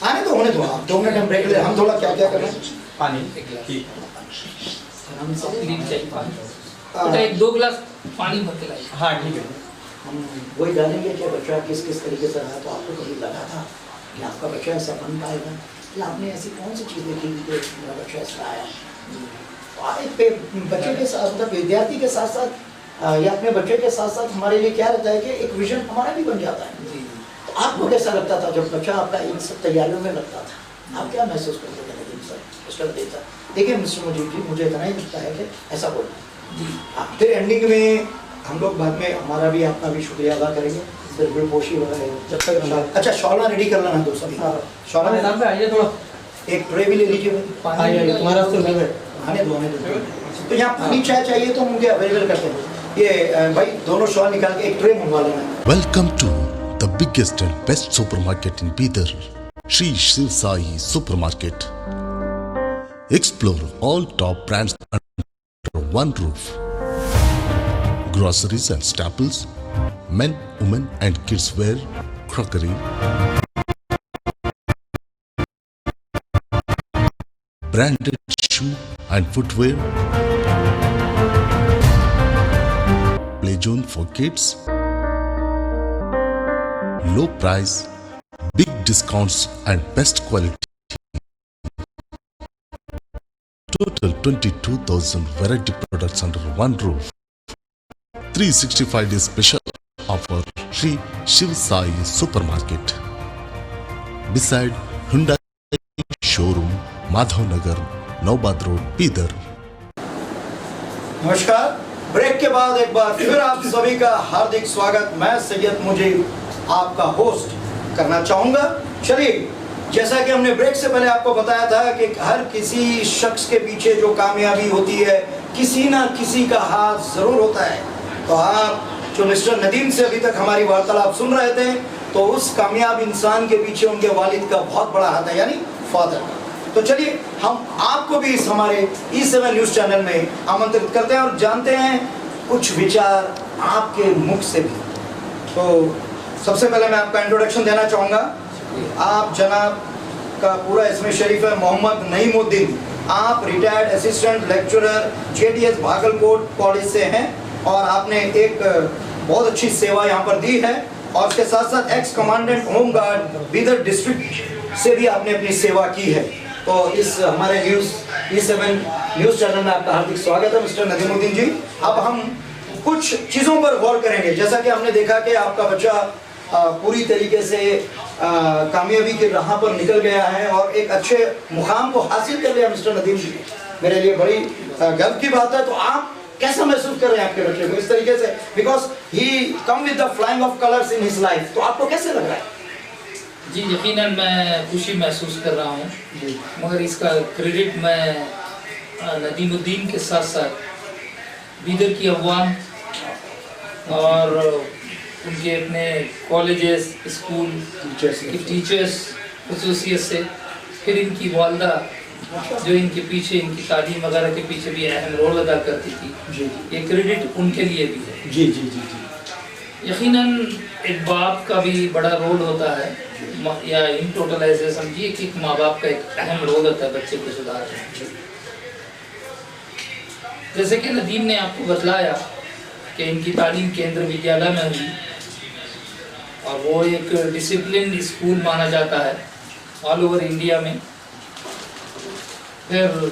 आने तो होने दो आप 2 मिनट हम ब्रेक ले हम थोड़ा क्या क्या कर रहे हैं पानी एक गिलास। ठीक हम सब क्लीन चाहिए पानी। आ, एक 2 गिलास पानी भर के लाइए। हाँ ठीक है। हम वही जानेंगे कि बच्चा किस किस तरीके से रहा। तो आपको कभी लगा था कि आपका बच्चा ऐसा बन पाएगा या आपने ऐसी कौन सी चीज़ देखी कि मेरा बच्चा ऐसा आया। तो आप एक बच्चे के साथ मतलब विद्यार्थी के साथ साथ या अपने बच्चे के साथ साथ हमारे लिए क्या रहता है कि एक विजन हमारा भी बन जाता है। जी तो आपको कैसा लगता था जब बच्चा आपका इन सब तैयारियों में लगता था, आप क्या महसूस करते थे लेकिन सर उसका देता। देखिए मिस्टर मुजीब जी मुझे इतना ही लगता है कि ऐसा बोलना जी। फिर एंडिंग में हम लोग बाद में हमारा भी आपका भी शुक्रिया अदा करेंगे। बिल्कुल पोशी वगैरह जब तक अच्छा शौला रेडी कर लेना दो सभी शौला नाम पे आइए थोड़ा एक ट्रे भी ले लीजिए भाई। आइए तुम्हारा तो लगे आने दो तो यहाँ पानी चाय चाहिए तो मुझे अवेलेबल करते हैं ये भाई दोनों शॉल निकाल के एक ट्रे मंगवा लेना। Welcome to the biggest and best supermarket in Bidar, Shri Shiv Sai Supermarket. Explore all top brands under one roof. Groceries and staples, men, women and kids wear, crockery, branded shoe and footwear, play zone for kids, low price, big discounts and best quality. Total 22,000 variety products under one roof. 365 days special offer Shri Shiv Sai Supermarket. Beside Hyundai Showroom, Madhav Nagar, Naubad Road, Bidar. नमस्कार। ब्रेक के बाद एक बार फिर आप सभी का हार्दिक स्वागत मैं सैयद मुजीब आपका होस्ट करना चाहूँगा। चलिए जैसा कि हमने ब्रेक से पहले आपको बताया था कि हर किसी शख्स के पीछे जो कामयाबी होती है किसी ना किसी का हाथ ज़रूर होता है। तो आप जो मिस्टर नदीम से अभी तक हमारी वार्तालाप सुन रहे थे तो उस कामयाब इंसान के पीछे उनके वालिद का बहुत बड़ा हाथ है यानी फादर का। तो चलिए हम आपको भी इस हमारे E7 न्यूज़ चैनल में आमंत्रित करते हैं और जानते हैं कुछ विचार आपके मुख से भी। तो सबसे पहले मैं आपका इंट्रोडक्शन देना चाहूँगा। आप जनाब का पूरा इसमें शरीफ है मोहम्मद नईमुद्दीन। आप retired assistant lecturer JDS Bagalkot college से हैं और आपने एक बहुत अच्छी सेवा यहाँ पर दी है और उसके साथ साथ x commandant home guard Bidar district से भी आपने अपनी सेवा की है। तो इस हमारे E7 न्यूज़ चैनल में आपका हार्दिक स्वागत है मिस्टर नदीमुद्दीन जी। अब हम कुछ चीज़ों पर गौर करेंगे। जैसा कि हमने देखा कि आपका बच्चा पूरी तरीके से कामयाबी की राह पर निकल गया है और एक अच्छे मुकाम को हासिल कर लिया मिस्टर नदीम जी। मेरे लिए बड़ी गर्व की बात है। तो आप कैसा महसूस कर रहे हैं आपके बच्चे को इस तरीके से because he come with the flying of colours in his life. तो आपको कैसे लग रहा है? जी यकीनन मैं खुशी महसूस कर रहा हूँ मगर इसका क्रेडिट मैं नदीमुद्दीन के साथ साथ बीदर की अवाम और उनके अपने कॉलेजेस स्कूल के टीचर्स खसूसियत से फिर इनकी वालदा जो इनके पीछे इनकी तालीम वगैरह के पीछे भी अहम रोल अदा करती थी ये क्रेडिट उनके लिए भी है। जी जी जी जी यकीनन एक बाप का भी बड़ा रोल होता है या इन टोटल ऐसे समझिए कि एक माँ बाप का एक अहम रोल होता है बच्चे को सुधारने में। जैसे कि नदीम ने आपको बतलाया कि इनकी तालीम केंद्र विद्यालय में हुई और वो एक डिसिप्लिन स्कूल माना जाता है ऑल ओवर इंडिया में। फिर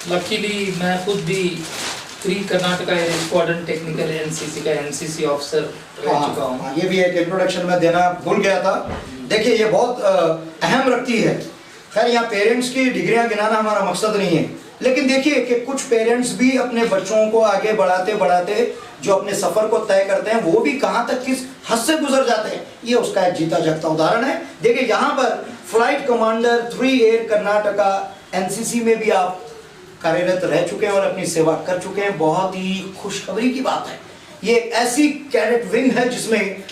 लकीली मैं खुद भी pre Karnataka squadron technical NCC का NCC ऑफिसर रह चुका हूँ। ये भी एक इंट्रोडक्शन में देना भूल गया था। देखिए ये बहुत अहम रखती है। खैर यहाँ पेरेंट्स की डिग्रियां गिनाना हमारा मकसद नहीं है लेकिन देखिए कि कुछ पेरेंट्स भी अपने बच्चों को आगे बढ़ाते बढ़ाते जो अपने सफ़र को तय करते हैं वो भी कहाँ तक किस हद से गुजर जाते हैं। ये उसका एक जीता जागता उदाहरण है। देखिए यहाँ पर flight commander 3 air Karnataka NCC में भी आप कार्यरत रह चुके हैं और अपनी सेवा कर चुके हैं। बहुत ही खुशखबरी की बात है, ये एक ऐसी कैडेट विंग है जिसमें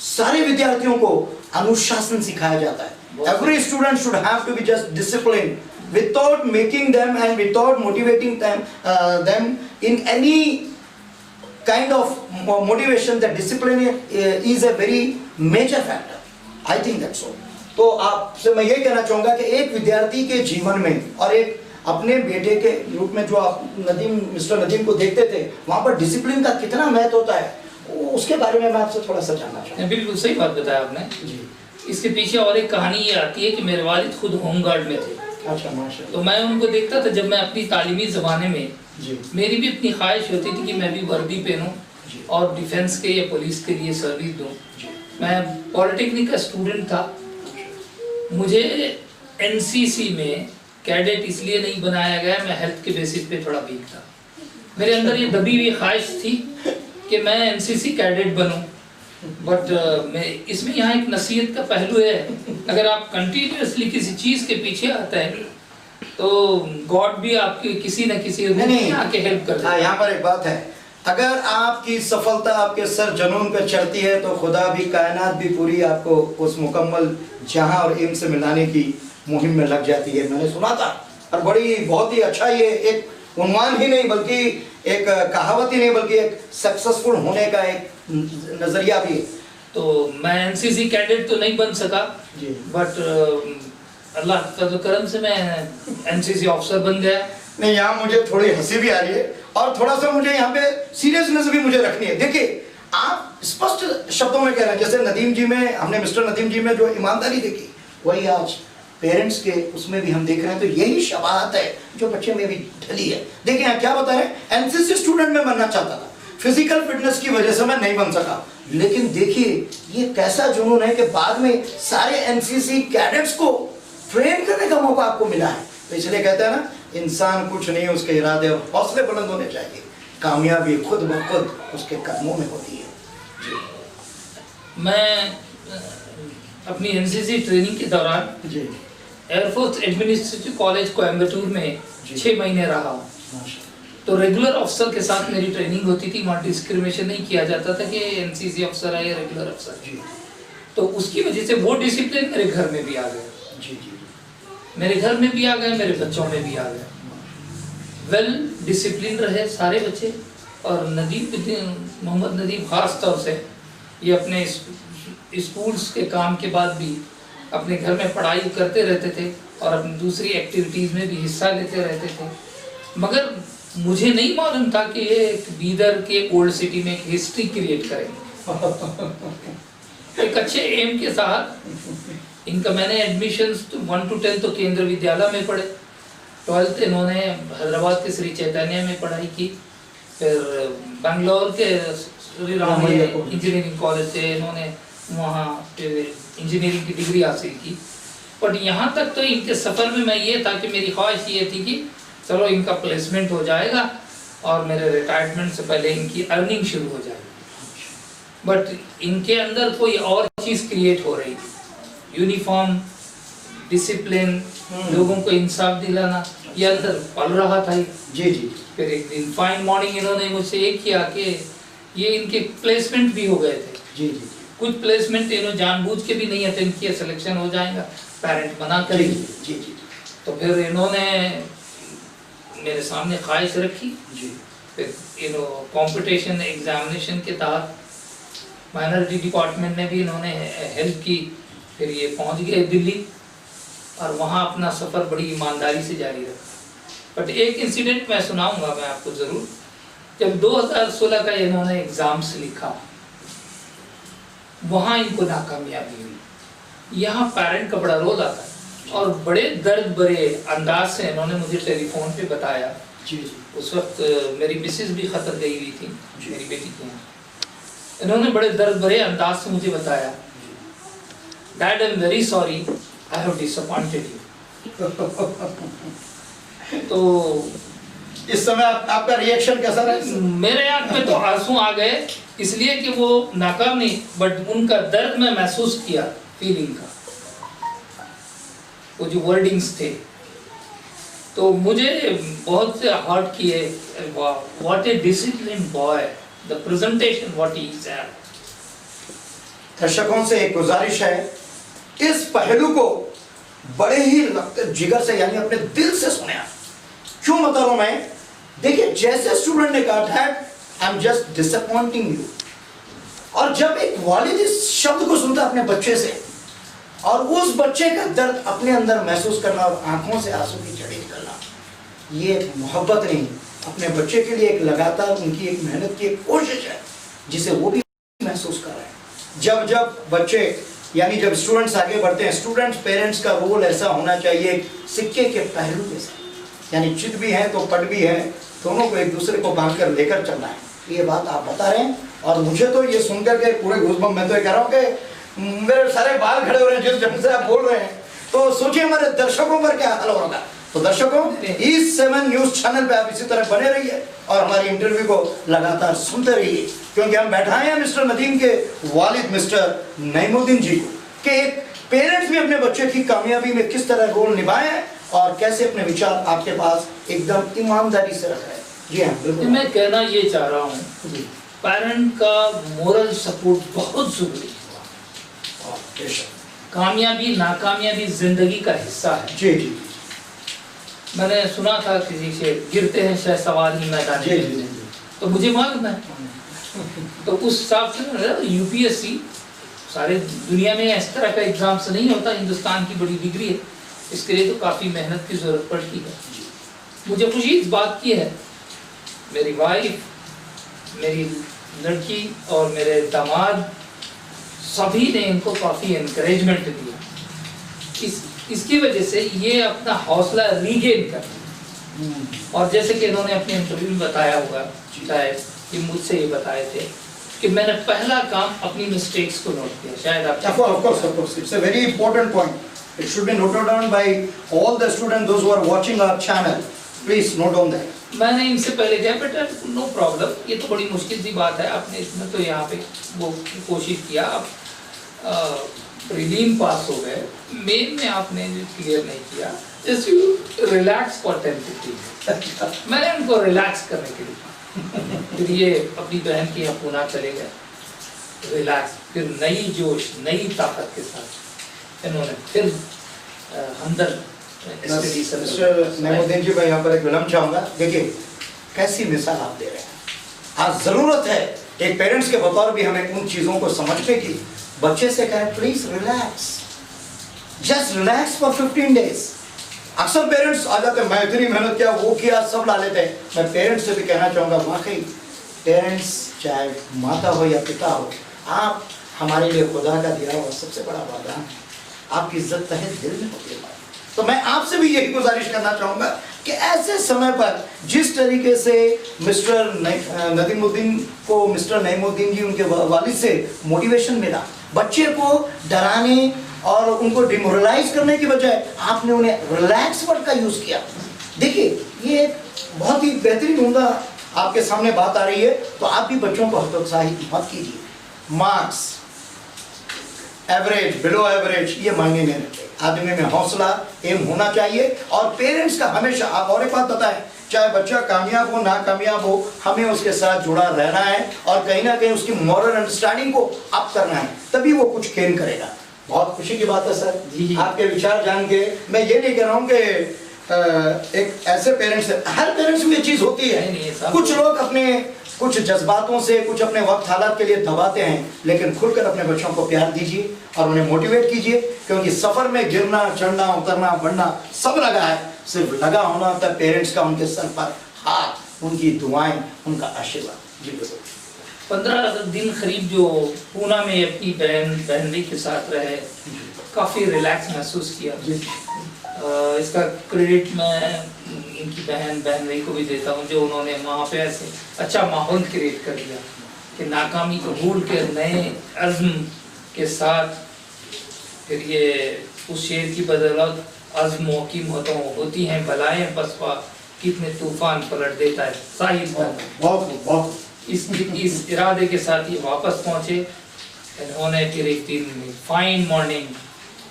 सारे विद्यार्थियों को अनुशासन सिखाया जाता है। Every student should have to be just discipline without making them and without motivating them in any kind of motivation. The discipline is a very major factor. I think that's so. तो आपसे मैं ये कहना चाहूँगा कि एक विद्यार्थी के जीवन में और एक अपने बेटे के रूप में जो आप मिस्टर नदीम को देखते थे, वहाँ पर डिसिप्लिन का कितना महत्व होता है, उसके बारे में मैं आपसे थोड़ा सा जानना चाहूँगा। बिल्कुल सही बात बताया आपने जी। इसके पीछे और एक कहानी ये आती है कि मेरे वालिद खुद होमगार्ड में थे। अच्छा, माशाल्लाह। तो मैं उनको देखता था जब मैं अपनी तालीमी ज़माने में जी। मेरी भी अपनी ख्वाहिश होती थी कि मैं भी वर्दी पहनूं और डिफेंस के या पुलिस के लिए सर्विस दूं। मैं पॉलिटेक्निक का स्टूडेंट था। मुझे एनसीसी में कैडेट इसलिए नहीं बनाया गया, मैं हेल्थ के बेसिस पे थोड़ा वीक था। मेरे अंदर ये दबी हुई ख्वाहिश थी कि मैं एनसीसी कैडेट बनूं। बट मैं इसमें यहाँ एक नसीहत का पहलू है, अगर आप कंटिन्यूअसली किसी चीज़ के पीछे आते हैं तो गॉड भी आपकी किसी न किसी रूप में आके हेल्प करता है। यहाँ पर एक बात है, अगर आपकी सफलता आपके सर जुनून पर चढ़ती है तो खुदा भी, कायनात भी पूरी आपको उस मुकम्मल जहां और एम से मिलाने की मुहिम में लग जाती है। मैंने सुना था और बहुत ही अच्छा, ये एक उन्वान ही नहीं बल्कि एक कहावत ही नहीं बल्कि एक सक्सेसफुल होने का एक नजरिया भी है। तो मैं एनसीसी कैडेट तो नहीं बन सका, बट अल्लाह का करम से मैं एनसीसी ऑफिसर बन गया। नहीं, यहाँ मुझे थोड़ी हंसी भी आ रही है और थोड़ा सा मुझे यहाँ पे सीरियसनेस भी मुझे रखनी है। देखिए, आप स्पष्ट शब्दों में कह रहे हैं, जैसे नदीम जी में हमने मिस्टर नदीम जी में जो ईमानदारी देखी, वही आज पेरेंट्स के उसमें भी हम देख रहे हैं। तो यही शबाहत है जो बच्चे में भी ढली है। देखिए यहाँ क्या बता रहे हैं, एनसीसी स्टूडेंट में बनना चाहता था, फिजिकल फिटनेस की वजह से मैं नहीं बन सका। लेकिन देखिए ये कैसा जुनून है कि बाद में सारे एनसीसी कैडेट्स को ट्रेन करने का मौका आपको मिला है। तो इसलिए कहते हैं ना, इंसान कुछ नहीं, उसके इरादे और हौसले बुलंद होने चाहिए। कामयाबी खुद ब खुद उसके कदमों में होती है। मैं अपनी एनसीसी ट्रेनिंग के दौरान जी एयरफोर्स एडमिनिस्ट्रेटिव कॉलेज कोयम्बटूर में 6 महीने रहा हूँ। तो रेगुलर अफसर के साथ मेरी ट्रेनिंग होती थी। वहाँ डिस्क्रिमिनेशन नहीं किया जाता था कि एनसीसी अफसर है या रेगुलर अफसर। तो उसकी वजह से वो डिसिप्लिन मेरे घर में भी आ गया। जी जी, मेरे घर में भी आ गए, मेरे बच्चों में भी आ गए। वेल डिसिप्लिन रहे सारे बच्चे। और मोहम्मद नदीम खास तौर से ये अपने स्कूल्स के काम के बाद भी अपने घर में पढ़ाई करते रहते थे और अपनी दूसरी एक्टिविटीज़ में भी हिस्सा लेते रहते थे। मगर मुझे नहीं मालूम था कि ये बीदर के ओल्ड सिटी में एक हिस्ट्री क्रिएट करेंगे। एक अच्छे एम के साथ इनका मैंने एडमिशन्स 1 to 10 तो केंद्र विद्यालय में पढ़े। 12th इन्होंने हैदराबाद के श्री चैतन्य में पढ़ाई की। फिर बेंगलोर के श्री रामैया इंजीनियरिंग कॉलेज से इन्होंने वहाँ इंजीनियरिंग की डिग्री हासिल की। बट यहाँ तक तो इनके सफ़र में मैं ये था कि मेरी ख्वाहिश ये थी कि चलो इनका प्लेसमेंट हो जाएगा और मेरे रिटायरमेंट से पहले इनकी अर्निंग शुरू हो जाएगी। बट इनके अंदर कोई और चीज़ क्रिएट हो रही थी, यूनिफॉर्म, डिसिप्लिन, लोगों को इंसाफ दिलाना, ये अंदर पल रहा था। जी जी। फिर एक दिन फाइन मॉर्निंग इन्होंने मुझसे एक किया कि ये इनके प्लेसमेंट भी हो गए थे। जी जी। कुछ प्लेसमेंट इन्होंने जानबूझ के भी नहीं अटेंड किया, सिलेक्शन हो जाएगा, पेरेंट मना करेंगे। जी जी। तो फिर इन्होंने मेरे सामने ख्वाहिश रखी। जी। फिर कंपटीशन एग्जामिनेशन के तहत माइनॉरिटी डिपार्टमेंट में भी इन्होंने हेल्प की। फिर ये पहुंच गए दिल्ली और वहाँ अपना सफ़र बड़ी ईमानदारी से जारी रखा। बट एक इंसिडेंट मैं सुनाऊंगा मैं आपको ज़रूर। जब 2016 का इन्होंने एग्ज़ाम्स लिखा, वहाँ इनको नाकामयाबी हुई। यहाँ पेरेंट का बड़ा रोल आता है और बड़े दर्द भरे अंदाज से इन्होंने मुझे टेलीफोन पे बताया। जी जी। उस वक्त मेरी मिसेज भी खतर गई हुई थी मेरी बेटी के यहाँ। इन्होंने बड़े दर्द भरे अंदाज से मुझे बताया, dad I am very sorry, I have disappointed you. तो इस समय आपका रिएक्शन कैसा रहा? मेरे आंख में तो आंसू आ गए, इसलिए कि वो नाकाम नहीं, बट उनका दर्द मैं महसूस किया, फीलिंग का, वो जो वर्डिंग्स थे। तो मुझे बहुत से हर्ट किए, what A discipline boy, the presentation what he said. दर्शकों से एक गुजारिश है, इस पहलू को बड़े ही जिगर से यानी अपने दिल से सुने। क्यों बता रहा हूं मैं? देखिए, जैसे स्टूडेंट ने कहा dad I am just disappointing you, और जब एक वालिद इस शब्द को सुनता अपने बच्चे से और उस बच्चे का दर्द अपने अंदर महसूस करना और आंखों से आंसू की झड़ी निकलना, ये एक मोहब्बत नहीं, अपने बच्चे के लिए एक लगातार उनकी एक मेहनत की एक कोशिश है जिसे वो भी महसूस कर रहे हैं। जब जब बच्चे यानी जब स्टूडेंट्स आगे बढ़ते हैं, स्टूडेंट्स पेरेंट्स का रोल ऐसा होना चाहिए सिक्के के पहलू के साथ, यानी चित भी है तो पट भी है, दोनों को एक दूसरे को बांध कर लेकर चलना है। ये बात आप बता रहे हैं और मुझे तो ये सुनकर के पूरे गूज़बम्प, मैं तो ये कह रहा हूँ कि मेरे सारे बाल खड़े हो रहे हैं जिस ढंग से आप बोल रहे हैं। तो सोचिए हमारे दर्शकों पर क्या हाल होगा। तो दर्शकों, E7 न्यूज चैनल पे आप इसी तरह बने रहिए और हमारी इंटरव्यू को लगातार सुनते रहिए, क्योंकि हम बैठाए हैं मिस्टर नदीम के वालिद मिस्टर नईमुद्दीन जी को कि एक पेरेंट्स भी अपने बच्चे की कामयाबी में किस तरह रोल निभाए हैं और कैसे अपने विचार आपके पास एकदम ईमानदारी से रख रहे हैं। जी हाँ, बिल्कुल। मैं कहना ये चाह रहा हूँ, पेरेंट का मोरल सपोर्ट बहुत जरूरी है। कामयाबी नाकामयाबी जिंदगी का हिस्सा है। जी जी। मैंने सुना था किसी से, गिरते हैं शायद सवाल ही मैदान जी जी जी। तो मुझे मालूम है। तो उस हिसाब से यूपीएससी सारे दुनिया में इस तरह का एग्जाम से नहीं होता, हिंदुस्तान की बड़ी डिग्री है, इसके लिए तो काफ़ी मेहनत की ज़रूरत पड़ती है। मुझे खुशी इस बात की है, मेरी वाइफ, मेरी लड़की और मेरे दामाद सभी ने इनको काफ़ी एनकरेजमेंट दिया। इसकी वजह से ये अपना हौसला रीगेन कर, और जैसे कि इन्होंने अपने इंटरव्यू में बताया होगा, शायद कि मुझसे ये बताए थे कि मैंने पहला काम अपनी मिस्टेक्स को नोट किया। शायद आप Of course, it's a very important point. It should be noted down by all the students, those who are watching our channel. Please note down that. मैंने इनसे पहले कहा बेटा नो प्रॉब्लम, ये तो बड़ी मुश्किल सी बात है, आपने इसमें तो यहाँ पे वो कोशिश किया, आप प्रीलिम पास हो गए, मेन में आपने क्लियर नहीं किया, जस्ट यू रिलैक्स फॉर 10-15। मैंने उनको रिलैक्स करने के लिए फिर ये अपनी बहन के यहाँ पूना चले गए, रिलैक्स, फिर नई जोश नई ताकत के साथ इन्होंने फिर हमदर्द नईमुद्दीन जी, मैं यहाँ पर एक विलम्ब चाहूँगा। देखिए कैसी मिसाल आप दे रहे हैं। आज ज़रूरत है एक पेरेंट्स के बतौर भी हमें उन चीज़ों को समझने की। बच्चे से कहें please relax, just relax for 15 days. अक्सर पेरेंट्स आ जाते हैं, मैं इतनी मेहनत किया, वो किया, सब ला लेते हैं। मैं पेरेंट्स से भी कहना चाहूँगा, वाकई पेरेंट्स चाहे माता हो या पिता हो, आप हमारे लिए खुदा का दिया हुआ सबसे बड़ा वरदान है। आपकी इज्जत तहे दिल में होती है। तो मैं आपसे भी यही गुजारिश करना चाहूँगा कि ऐसे समय पर जिस तरीके से मिस्टर नदीमुद्दीन को मिस्टर नईमुद्दीन जी उनके वालिद से मोटिवेशन मिला, बच्चे को डराने और उनको डिमोरलाइज करने की बजाय आपने उन्हें रिलैक्स वर्ड का यूज़ किया। देखिए ये बहुत ही बेहतरीन उम्दा आपके सामने बात आ रही है, तो आप भी बच्चों को हतोत्साहित मत कीजिए। मार्क्स एवरेज, बिलो एवरेज ये मायने नहीं रखते। आदमी में हौसला, एम होना चाहिए, और पेरेंट्स का हमेशा, आप और एक बात बताएं, चाहे बच्चा कामयाब हो नाकामयाब हो, हमें उसके साथ जुड़ा रहना है और कहीं ना कहीं उसकी मॉरल अंडरस्टैंडिंग को अप करना है, तभी वो कुछ गेन करेगा। बहुत खुशी की बात है सर आपके विचार जान के। मैं ये नहीं कह रहा हूँ कि एक ऐसे पेरेंट्स, हर पेरेंट्स में ये चीज़ होती है, कुछ लोग अपने कुछ जज्बातों से, कुछ अपने वक्त हालात के लिए दबाते हैं, लेकिन खुलकर अपने बच्चों को प्यार दीजिए और उन्हें मोटिवेट कीजिए, क्योंकि सफ़र में गिरना चढ़ना उतरना बढ़ना सब लगा है, सिर्फ लगा होना होता है पेरेंट्स का उनके सर पर हाथ, उनकी दुआएं, उनका आशीर्वाद। जी बिल्कुल। 15 दिन करीब जो पूना में अपनी बहन के साथ रहे, काफ़ी रिलैक्स महसूस किया। इसका क्रेडिट मैं इनकी बहन भाई को भी देता हूँ, जो उन्होंने वहाँ पे ऐसे अच्छा माहौल क्रिएट कर दिया कि नाकामी को भूल के नए अज़्म के साथ फिर ये उस शेर की बदौलत अज़्म की होती हैं बलाएं बसवा, कितने तूफान पलट देता है साहिल तक। बहुत इस इरादे के साथ ये वापस पहुँचे। इन्होंने फिर एक दिन फाइन मॉर्निंग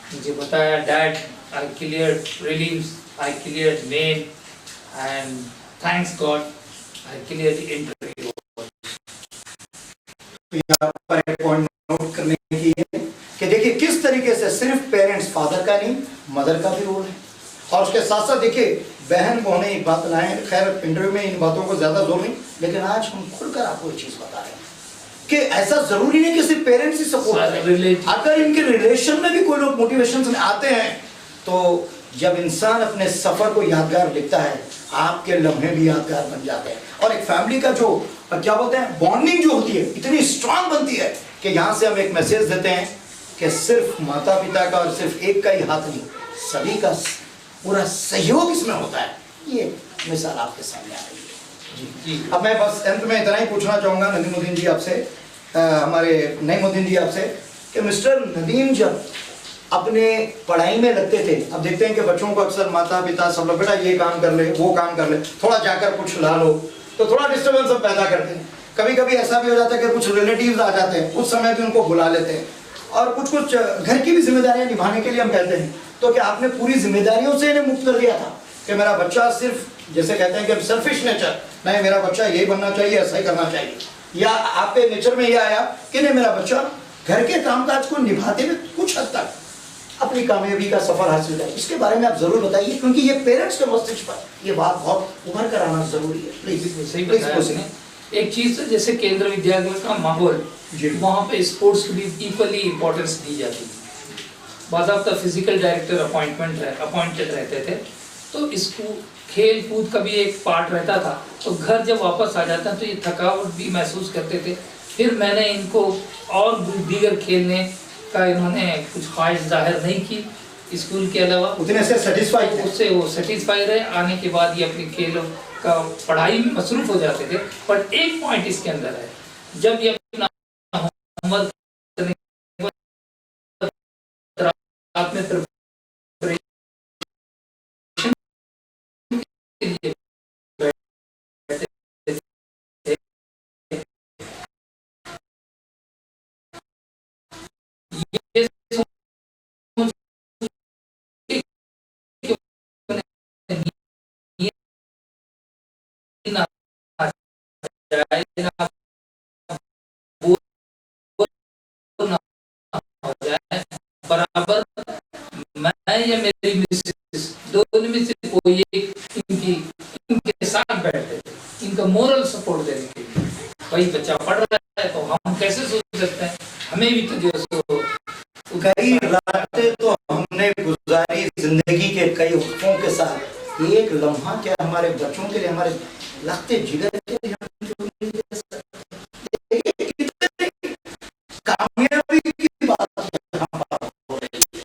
मुझे बताया dad I cleared prelims, I cleared main and thanks God I cleared interview. यहाँ पर एक पॉइंट नोट करने की है कि देखिए किस तरीके से सिर्फ पेरेंट्स, फादर का नहीं मदर का भी रोल है, और उसके साथ साथ देखिए बहन को हमें एक बात लाएं। खैर इंटरव्यू में इन बातों को ज्यादा जोर नहीं, लेकिन आज हम खुलकर आपको एक चीज बता रहे हैं कि ऐसा जरूरी नहीं कि सिर्फ पेरेंट्स ही सपोर्ट करें। अगर इनके रिलेशन में भी कोई लोग मोटिवेशन में आते हैं, तो जब इंसान अपने सफर को यादगार लिखता है, आपके लम्हे भी यादगार बन जाते हैं, और एक फैमिली का जो क्या बोलते हैं बॉन्डिंग जो होती है इतनी स्ट्रांग बनती है कि यहाँ से हम एक मैसेज देते हैं कि सिर्फ माता पिता का और सिर्फ एक का ही हाथ नहीं, सभी का पूरा सहयोग इसमें होता है। ये मिसाल आपके सामने आ रही है जी। अब मैं बस अंत में इतना ही पूछना चाहूँगा नदीमुद्दीन जी आपसे, हमारे नईमुद्दीन जी आपसे, कि मिस्टर नदीम जब अपने पढ़ाई में लगते थे, अब देखते हैं कि बच्चों को अक्सर माता पिता सब लोग बेटा ये काम कर ले, वो काम कर ले, थोड़ा जाकर कुछ ला लो, तो थोड़ा डिस्टर्बेंस सब पैदा करते हैं। कभी कभी ऐसा भी हो जाता है कि कुछ रिलेटिव्स आ जाते हैं, उस समय भी उनको बुला लेते हैं, और कुछ कुछ घर की भी जिम्मेदारियां निभाने के लिए हम कहते हैं। तो क्या आपने पूरी जिम्मेदारियों से इन्हें मुक्त कर दिया था कि मेरा बच्चा सिर्फ जैसे कहते हैं कि सेल्फिश नेचर, नहीं मेरा बच्चा यही बनना चाहिए, ऐसा ही करना चाहिए, या आपके नेचर में यह आया कि नहीं मेरा बच्चा घर के कामकाज को निभाते हुए कुछ हद तक अपनी कामयाबी का सफर हासिल करे? इसके बारे में आप जरूर बताइए, क्योंकि ये पेरेंट्स के मस्तिष्क पर ये बात बहुत उभर कर आना जरूरी है। प्लीज सही बताया आपने। एक चीज है जैसे केंद्र विद्यालय का माहौल, वहाँ पे स्पोर्ट्स की भी इक्वली इम्पोर्टेंस दी जाती है। बाकायदा फिजिकल डायरेक्टर अपॉइंटेड रहते थे, तो इसको खेल कूद का भी एक पार्ट रहता था। तो घर जब वापस आ जाता तो ये थकावट भी महसूस करते थे। फिर मैंने इनको और दीगर खेलने का इन्होंने कुछ ख्वाहिश जाहिर नहीं की स्कूल के अलावा, उतने से सेटिस्फाइड थे, उससे वो सेटिस्फाई रहे। आने के बाद ये अपने खेलों का पढ़ाई में मसरूफ हो जाते थे। बट एक पॉइंट इसके अंदर है, जब ये अपना होमवर्क करने रात में प्रिपरेशन के लिए बैठते थे, ये सोच बराबर मैं या मेरी मिसेस दोनों में से कोई एक इनके साथ बैठे थे, इनका मोरल सपोर्ट देने के लिए। भाई बच्चा पढ़ रहा है तो हम कैसे सोच सकते हैं, हमें भी तो जो सो कई रातें तो हमने गुजारी जिंदगी के कई वक्फों के साथ। एक लम्हा क्या हमारे बच्चों के लिए, हमारे लगते जिगर के लिए कामयाबी की बात हो रही है।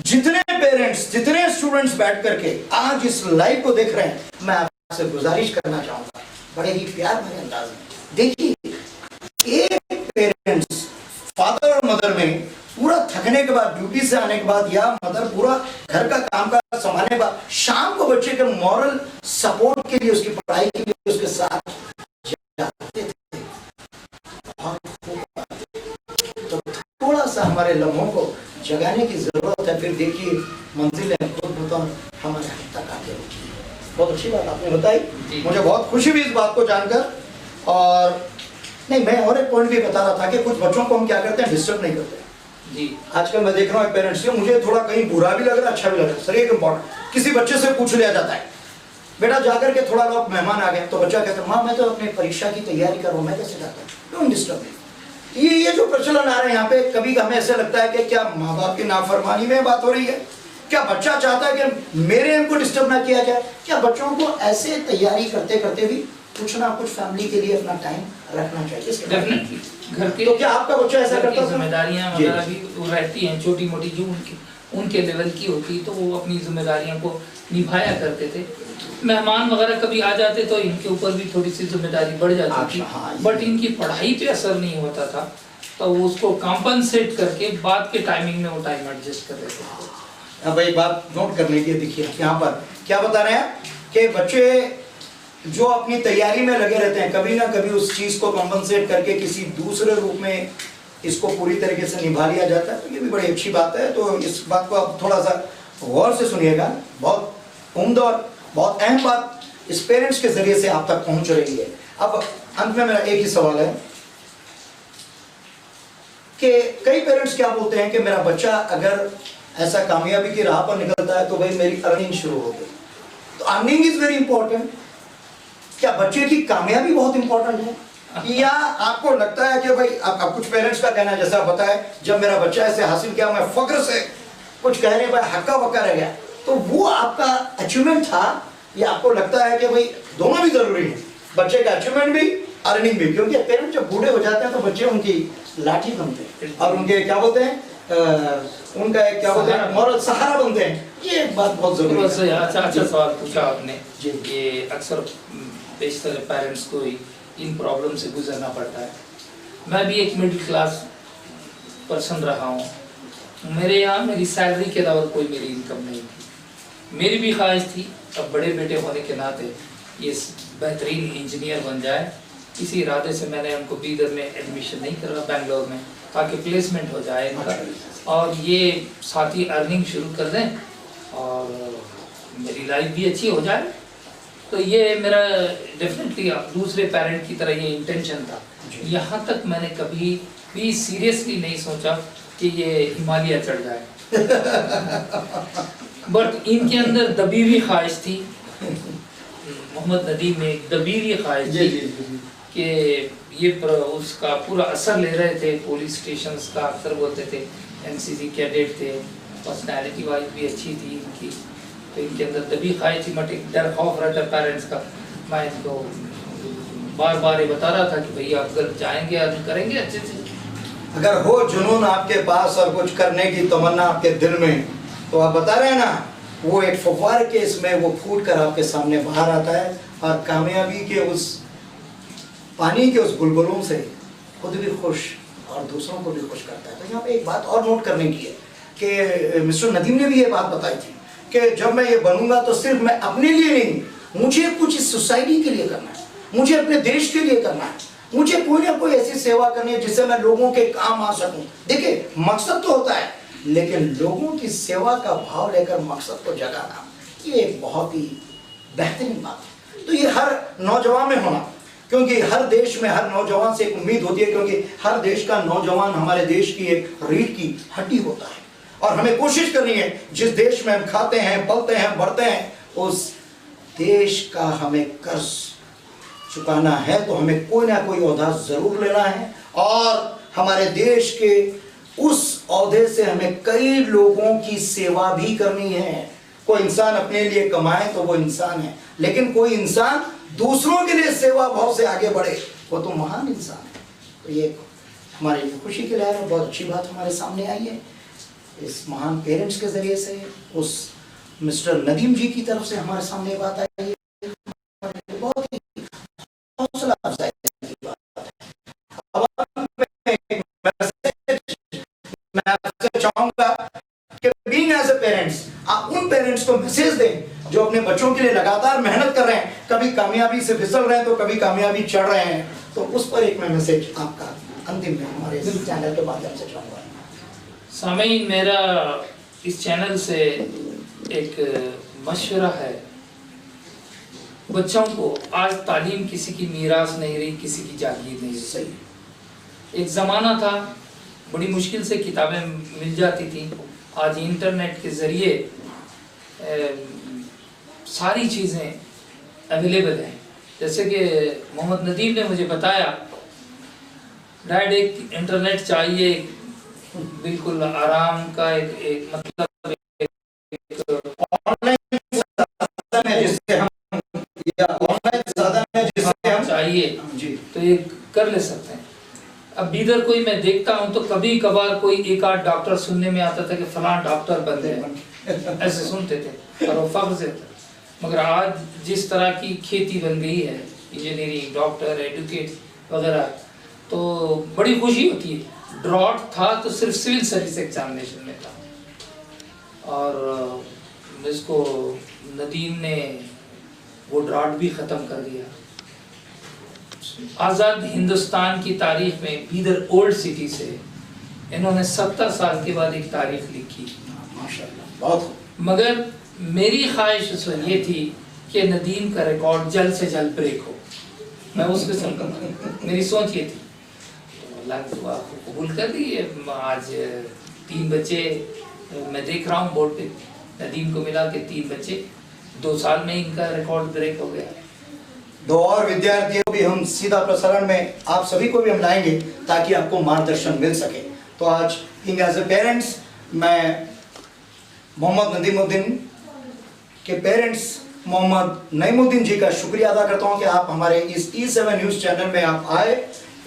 जितने पेरेंट्स, जितने स्टूडेंट्स बैठ करके आज इस लाइव को देख रहे हैं, मैं आपसे गुजारिश करना चाहूंगा बड़े ही प्यार भरे अंदाज में, देखिए एक पेरेंट्स फादर और मदर में पूरा थकने के बाद, ड्यूटी से आने के बाद, या मदर पूरा घर का काम का संभालने के बाद, शाम को बच्चे के मॉरल सपोर्ट के लिए, उसकी पढ़ाई के लिए उसके साथ जाते थे। तो थोड़ा सा हमारे लम्हों को जगाने की जरूरत है। फिर देखिए मंजिलें खुद बतौर हमारे हाथ तक आके रुकी। बहुत अच्छी बात आपने बताई, मुझे बहुत खुशी हुई इस बात को जानकर। और नहीं, मैं और एक पॉइंट भी बता रहा था कि कुछ बच्चों को हम क्या करते हैं, डिस्टर्ब नहीं करते जी। आजकल मैं देख रहा हूँ पेरेंट्स से, मुझे थोड़ा कहीं बुरा भी लग रहा है, अच्छा भी लग रहा है। सर एक इम्पोर्टेंट, किसी बच्चे से पूछ लिया जाता है, बेटा जाकर के थोड़ा लोग मेहमान आ गए, तो बच्चा कहता है माँ मैं तो अपने परीक्षा की तैयारी कर रहा हूँ, मैं कैसे करता हूँ, डोंट डिस्टर्ब मी। ये जो प्रचलन आ रहा है यहाँ पे, कभी हमें ऐसा लगता है कि क्या माँ बाप की नाफरमानी में बात हो रही है? क्या बच्चा चाहता है कि मेरे इनको डिस्टर्ब ना किया जाए? क्या बच्चों को ऐसे तैयारी करते करते भी कुछ ना कुछ फैमिली के लिए अपना टाइम रखना चाहिए? डेफिनेटली घर के, तो क्या आपका बच्चा ऐसा करता है? जिम्मेदारियां वगैरह भी वो रहती हैं छोटी मोटी जो उनके लेवल की होती, तो वो अपनी जिम्मेदारियों को निभाया करते थे। मेहमान वगैरह कभी आ जाते तो इनके ऊपर भी थोड़ी सी जिम्मेदारी बढ़ जाती थी, बट इनकी पढ़ाई पे असर नहीं होता था, तो वो उसको कॉम्पनसेट करके बाद के टाइमिंग में वो टाइम एडजस्ट कर लेते थे। अब एक बात नोट करने की, देखिए यहाँ पर क्या बता रहे हैं कि बच्चे जो अपनी तैयारी में लगे रहते हैं, कभी ना कभी उस चीज को कॉम्पनसेट करके किसी दूसरे रूप में इसको पूरी तरीके से निभा लिया जाता है तो ये भी बड़ी अच्छी बात है। तो इस बात को आप थोड़ा सा गौर से सुनिएगा, बहुत उम्दा और बहुत अहम बात इस पेरेंट्स के जरिए से आप तक पहुंच रही है। अब अंत में मेरा एक ही सवाल है कि कई पेरेंट्स क्या बोलते हैं कि मेरा बच्चा अगर ऐसा कामयाबी की राह पर निकलता है तो भाई मेरी अर्निंग शुरू हो गई। तो अर्निंग इज वेरी इंपॉर्टेंट। क्या बच्चे की कामयाबी बहुत इंपॉर्टेंट है, या आपको लगता है कि भाई अब कुछ पेरेंट्स का कहना है, जैसा बताया, जब मेरा बच्चा ऐसे हासिल किया मैं फख्र से कुछ कह रहे भाई हक्का बक्का रह गया, तो वो आपका अचीवमेंट था, या आपको लगता है कि भाई दोनों भी जरूरी है, बच्चे का अचीवमेंट भी अर्निंग भी? क्योंकि पेरेंट्स जब बूढ़े हो जाते हैं तो बच्चे उनकी लाठी बनते हैं और उनके क्या बोलते हैं, उनका एक क्या बोलते हैं, मॉरल सहारा बनते हैं। ये एक बात बहुत जरूरी है। अच्छा सवाल पूछा आपने। जी। ये अक्सर बेशतर पेरेंट्स को इन प्रॉब्लम से गुजरना पड़ता है। मैं भी एक मिडिल क्लास पर्सन रहा हूँ। मेरे यहाँ मेरी सैलरी के अलावा कोई मेरी इनकम नहीं थी। मेरी भी ख्वाहिश थी अब बड़े बेटे होने के नाते ये बेहतरीन इंजीनियर बन जाए। इसी इरादे से मैंने उनको बीदर में एडमिशन नहीं करा, बेंगलोर में, ताकि प्लेसमेंट हो जाए इनका और ये साथ ही अर्निंग शुरू कर दें और मेरी लाइफ भी अच्छी हो जाए। तो ये मेरा डेफिनेटली दूसरे पेरेंट की तरह ये इंटेंशन था। यहाँ तक मैंने कभी भी सीरियसली नहीं सोचा कि ये हिमालय चढ़ जाए। बट इनके अंदर दबीवी ख्वाहिश थी, मोहम्मद नदीम में दबीवी ख्वाहिश थी कि ये उसका पूरा असर ले रहे थे। पुलिस स्टेशंस का अक्सर बोलते थे, एनसीसी कैडेट थे, पर्सनैलिटी वाइज भी अच्छी थी इनकी, तो इनके अंदर दबी ख्वाहिश थी। मट एक डर खौफ रहता पेरेंट्स का। मैं इनको बार बार ये बता रहा था कि भैया आप अगर जाएंगे अर्न करेंगे अच्छे से। अगर हो जुनून आपके पास और कुछ करने की तमन्ना आपके दिल में, तो आप बता रहे हैं ना, वो एक फव्वारे के इसमें वो फूट कर आपके सामने बाहर आता है और कामयाबी के उस पानी के उस बुलबुलों से खुद भी खुश और दूसरों को भी खुश करता है। तो यहाँ पे एक बात और नोट करने की है कि मिस्टर नदीम ने भी ये बात बताई थी कि जब मैं ये बनूंगा तो सिर्फ मैं अपने लिए नहीं, मुझे कुछ इस सोसाइटी के लिए करना है, मुझे अपने देश के लिए करना है, मुझे कोई ना कोई ऐसी सेवा करनी है जिससे मैं लोगों के काम आ सकूं। देखिए मकसद तो होता है, लेकिन लोगों की सेवा का भाव लेकर मकसद को जगाना, ये एक बहुत ही बेहतरीन बात है। तो ये हर नौजवान में होना, क्योंकि हर देश में हर नौजवान से एक उम्मीद होती है, क्योंकि हर देश का नौजवान हमारे देश की एक रीढ़ की हड्डी होता है। और हमें कोशिश करनी है जिस देश में हम खाते हैं, पलते हैं, बढ़ते हैं, उस देश का हमें कर्ज चुकाना है, तो हमें कोई ना कोई ओहदा जरूर लेना है और हमारे देश के उस ओहदे से हमें कई लोगों की सेवा भी करनी है। कोई इंसान अपने लिए कमाए तो वो इंसान है, लेकिन कोई इंसान दूसरों के लिए सेवा भाव से आगे बढ़े, वो तो महान इंसान है। तो ये हमारे लिए खुशी की लहर है, बहुत अच्छी बात हमारे सामने आई है इस महान पेरेंट्स के जरिए से, उस मिस्टर नदीम जी की तरफ से हमारे सामने बात आई है, बहुत ही हौसला अफजाई की बात है। मैं आपसे चाहूंगा कि बीइंग एज ए पेरेंट्स, आप उन पेरेंट्स को मैसेज दें जो अपने बच्चों के लिए लगातार मेहनत कर रहे हैं, कभी कामयाबी से फिसल रहे हैं तो कभी कामयाबी चढ़ रहे हैं, तो उस पर एक मैं मैसेज आपका अंतिम में हमारे इस चैनल के माध्यम से चाहूंगा। सामीन, मेरा इस चैनल से एक मशवरा है, बच्चों को आज तालीम किसी की मीरास नहीं रही, किसी की जागीर नहीं रही। एक ज़माना था बड़ी मुश्किल से किताबें मिल जाती थी, आज इंटरनेट के ज़रिए सारी चीज़ें अवेलेबल हैं। जैसे कि मोहम्मद नदीम ने मुझे बताया, डैड एक इंटरनेट चाहिए, बिल्कुल आराम का एक मतलब चाहिए तो ये कर ले सकते हैं। अब बीदर कोई मैं देखता हूँ तो कभी कभार कोई एक आध डॉक्टर सुनने में आता था कि फलां डॉक्टर बन गए, ऐसे सुनते थे और वो फख्र से था। मगर आज जिस तरह की खेती बन गई है, इंजीनियरिंग, डॉक्टर, एडवोकेट वगैरह, तो बड़ी खुशी होती है। ड्रॉट था तो सिर्फ सिविल सर्विस एग्जामिनेशन में था और इसको नदीम ने वो ड्रॉट भी ख़त्म कर दिया। आज़ाद हिंदुस्तान की तारीख में बीदर ओल्ड सिटी से इन्होंने 70 साल के बाद एक तारीख लिखी। माशाल्लाह, बहुत खूब। मगर मेरी ख्वाहिश उस वक्त ये थी कि नदीम का रिकॉर्ड जल्द से जल्द ब्रेक हो, मैं उस किस्म का, मेरी सोच ये थी। अल्लाह की दुआ को कबूल कर दी। आज 3 बच्चे मैं देख रहा हूँ बोर्ड पे, नदीम को मिला के 3 बच्चे, 2 साल में इनका रिकॉर्ड ब्रेक हो गया। 2 और विद्यार्थियों को भी हम सीधा प्रसारण में आप सभी को भी हम लाएंगे ताकि आपको मार्गदर्शन मिल सके। तो आज इन एज ए पेरेंट्स मैं मोहम्मद नदीमुद्दीन के पेरेंट्स मोहम्मद नईमुद्दीन जी का शुक्रिया अदा करता हूं कि आप हमारे इस E7 न्यूज़ चैनल में आप आए।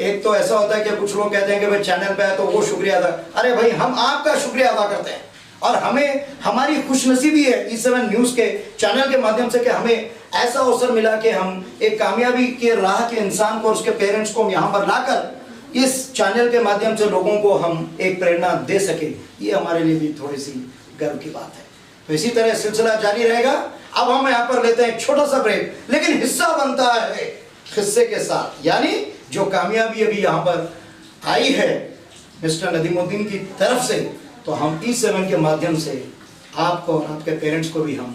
एक तो ऐसा होता है कि कुछ लोग कहते हैं कि भाई चैनल पे आए तो वो शुक्रिया अदा, अरे भाई हम आपका शुक्रिया अदा करते हैं और हमें हमारी खुशनसीबी है E7 न्यूज़ के चैनल के माध्यम से कि हमें ऐसा अवसर मिला कि हम एक कामयाबी के राह के इंसान को और उसके पेरेंट्स को यहाँ पर लाकर इस चैनल के माध्यम से लोगों को हम एक प्रेरणा दे सके। ये हमारे लिए भी थोड़ी सी गर्व की बात है। तो इसी तरह सिलसिला जारी रहेगा। अब हम यहाँ पर लेते हैं एक छोटा सा ब्रेक, लेकिन हिस्सा बनता है हिस्से के साथ, यानी जो कामयाबी अभी यहाँ पर आई है मिस्टर नदीमुद्दीन की तरफ से, तो हम E7 के माध्यम से आपको और आपके पेरेंट्स को भी हम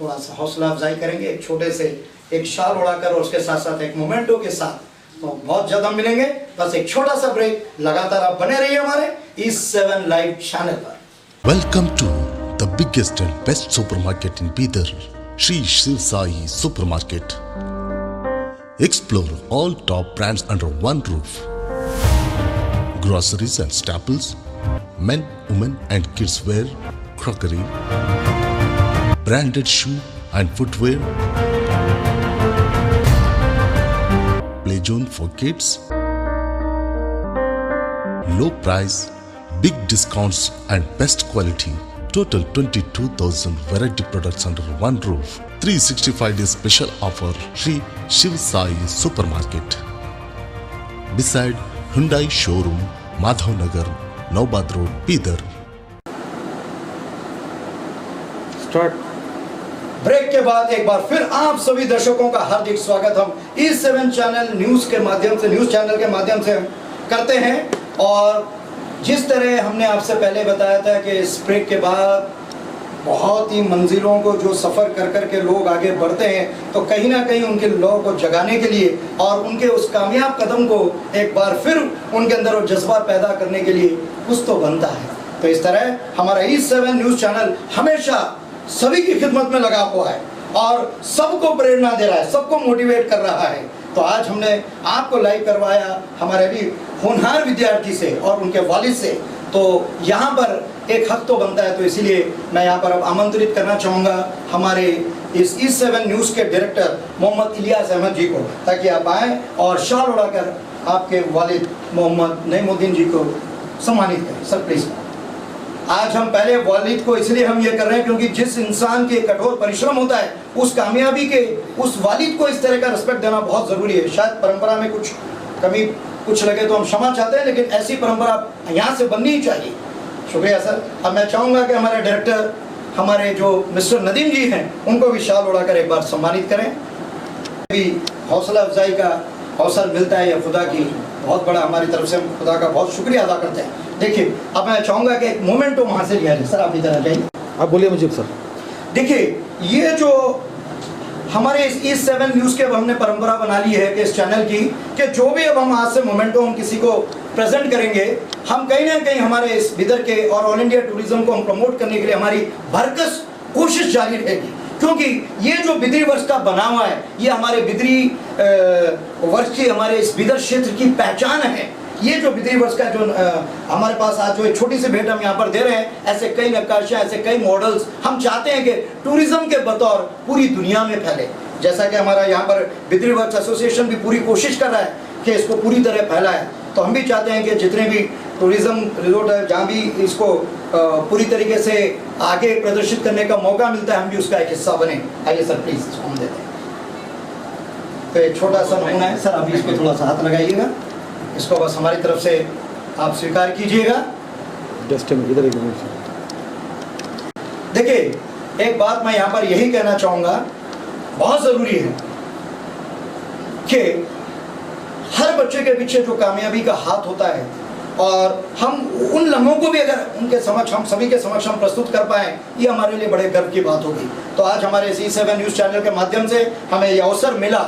थोड़ा सा हौसला अफजाई करेंगे, एक छोटे से एक शाल उड़ाकर और उसके साथ साथ एक मोमेंटो के साथ। तो बहुत जल्द हम मिलेंगे, बस एक छोटा सा ब्रेक। लगातार आप बने रहिए हमारे E7 लाइव चैनल पर। Welcome to the biggest and best supermarket in Bidar, Shri Shiv Sai Supermarket. Explore all top brands under one roof. Groceries and staples, men, women and kids wear, crockery, branded shoe and footwear, play zone for kids, low price, big discounts and best quality. Total 22,000 variety products under one roof. 365 days special offer. Shri Shiv Sai Supermarket. Beside Hyundai Showroom, Madhav Nagar, Naubad Road, Bidar. Break के बाद एक बार फिर आप सभी दर्शकों का हार्दिक स्वागत हम E7 चैनल न्यूज़ के माध्यम से, न्यूज़ चैनल के माध्यम से करते हैं। और जिस तरह हमने आपसे पहले बताया था कि इस ब्रेक के बाद बहुत ही मंजिलों को जो सफ़र कर कर के लोग आगे बढ़ते हैं, तो कहीं ना कहीं उनके लोगों को जगाने के लिए और उनके उस कामयाब कदम को एक बार फिर उनके अंदर वो जज्बा पैदा करने के लिए कुछ तो बनता है। तो इस तरह हमारा E7 न्यूज़ चैनल हमेशा सभी की खिदमत में लगा हुआ है और सबको प्रेरणा दे रहा है, सबको मोटिवेट कर रहा है। तो आज हमने आपको लाइव करवाया हमारे भी होनहार विद्यार्थी से और उनके वालिद से। तो यहाँ पर एक हक तो बनता है, तो इसीलिए मैं यहाँ पर अब आमंत्रित करना चाहूँगा हमारे इस E7 न्यूज़ के डायरेक्टर मोहम्मद इलियास अहमद जी को, ताकि आप आएँ और शाल उड़ाकर आपके वालिद मोहम्मद नईमुद्दीन जी को सम्मानित करें। Sir please. आज हम पहले वालिद को इसलिए हम ये कर रहे हैं क्योंकि जिस इंसान के कठोर परिश्रम होता है उस कामयाबी के उस वालिद को इस तरह का रिस्पेक्ट देना बहुत ज़रूरी है। शायद परंपरा में कुछ कमी कुछ लगे तो हम क्षमा चाहते हैं, लेकिन ऐसी परंपरा यहाँ से बननी ही चाहिए। शुक्रिया सर। अब मैं चाहूँगा कि हमारे डायरेक्टर हमारे जो मिस्टर नदीम जी हैं उनको भी शाल उड़ाकर एक बार सम्मानित करें। भी हौसला अफजाई का अवसर मिलता है, यह खुदा की बहुत बड़ा, हमारी तरफ से हम खुदा का बहुत शुक्रिया अदा करते हैं। देखिए अब मैं चाहूँगा कि एक मोमेंटो वहाँ से लिया जाए। सर आप इधर आ जाइए। आप बोलिए मुझे सर। देखिए ये जो हमारे इस E7 न्यूज़ के अब हमने परंपरा बना ली है कि इस चैनल की कि जो भी अब हम आज से मोमेंटो हम किसी को प्रेजेंट करेंगे, हम कहीं ना कहीं हमारे इस बिदर के और ऑल इंडिया टूरिज्म को हम प्रमोट करने के लिए हमारी भरकस कोशिश जारी रहेगी, क्योंकि ये जो बिदरी वर्ष का बना हुआ है ये हमारे बिदरी वर्ष की, हमारे इस बिदर क्षेत्र की पहचान है। ये जो बिदरी वर्ष का जो हमारे पास आज जो एक छोटी सी भेंट हम यहाँ पर दे रहे हैं, ऐसे कई नक्काशियाँ, ऐसे कई मॉडल्स हम चाहते हैं कि टूरिज्म के बतौर पूरी दुनिया में फैले। जैसा कि हमारा यहाँ पर बिदरी वर्ष एसोसिएशन भी पूरी कोशिश कर रहा है कि इसको पूरी तरह फैलाए, तो हम भी चाहते हैं कि जितने भी टूरिज्म रिजोर्ट है जहाँ भी इसको पूरी तरीके से आगे प्रदर्शित करने का मौका मिलता है हम भी उसका एक हिस्सा बने। आइए सर प्लीज़ हम देते हैं। तो एक छोटा सा नमूना है सर, अभी इसको थोड़ा सा हाथ लगाइएगा, इसको बस हमारी तरफ से आप स्वीकार कीजिएगा। इधर एक देखिए एक बात मैं यहाँ पर यही कहना चाहूँगा, बहुत ज़रूरी है कि हर बच्चे के पीछे जो कामयाबी का हाथ होता है और हम उन लम्हों को भी अगर उनके समक्ष, हम सभी के समक्ष हम प्रस्तुत कर पाएँ, ये हमारे लिए बड़े गर्व की बात होगी। तो आज हमारे C7 न्यूज़ चैनल के माध्यम से हमें ये अवसर मिला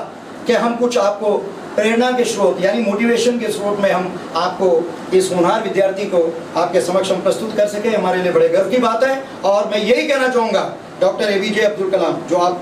कि हम कुछ आपको प्रेरणा के स्रोत यानी मोटिवेशन के स्रोत में हम आपको इस होनहार विद्यार्थी को आपके समक्ष हम प्रस्तुत कर सके, हमारे लिए बड़े गर्व की बात है। और मैं यही कहना चाहूँगा, डॉक्टर APJ अब्दुल कलाम जो आप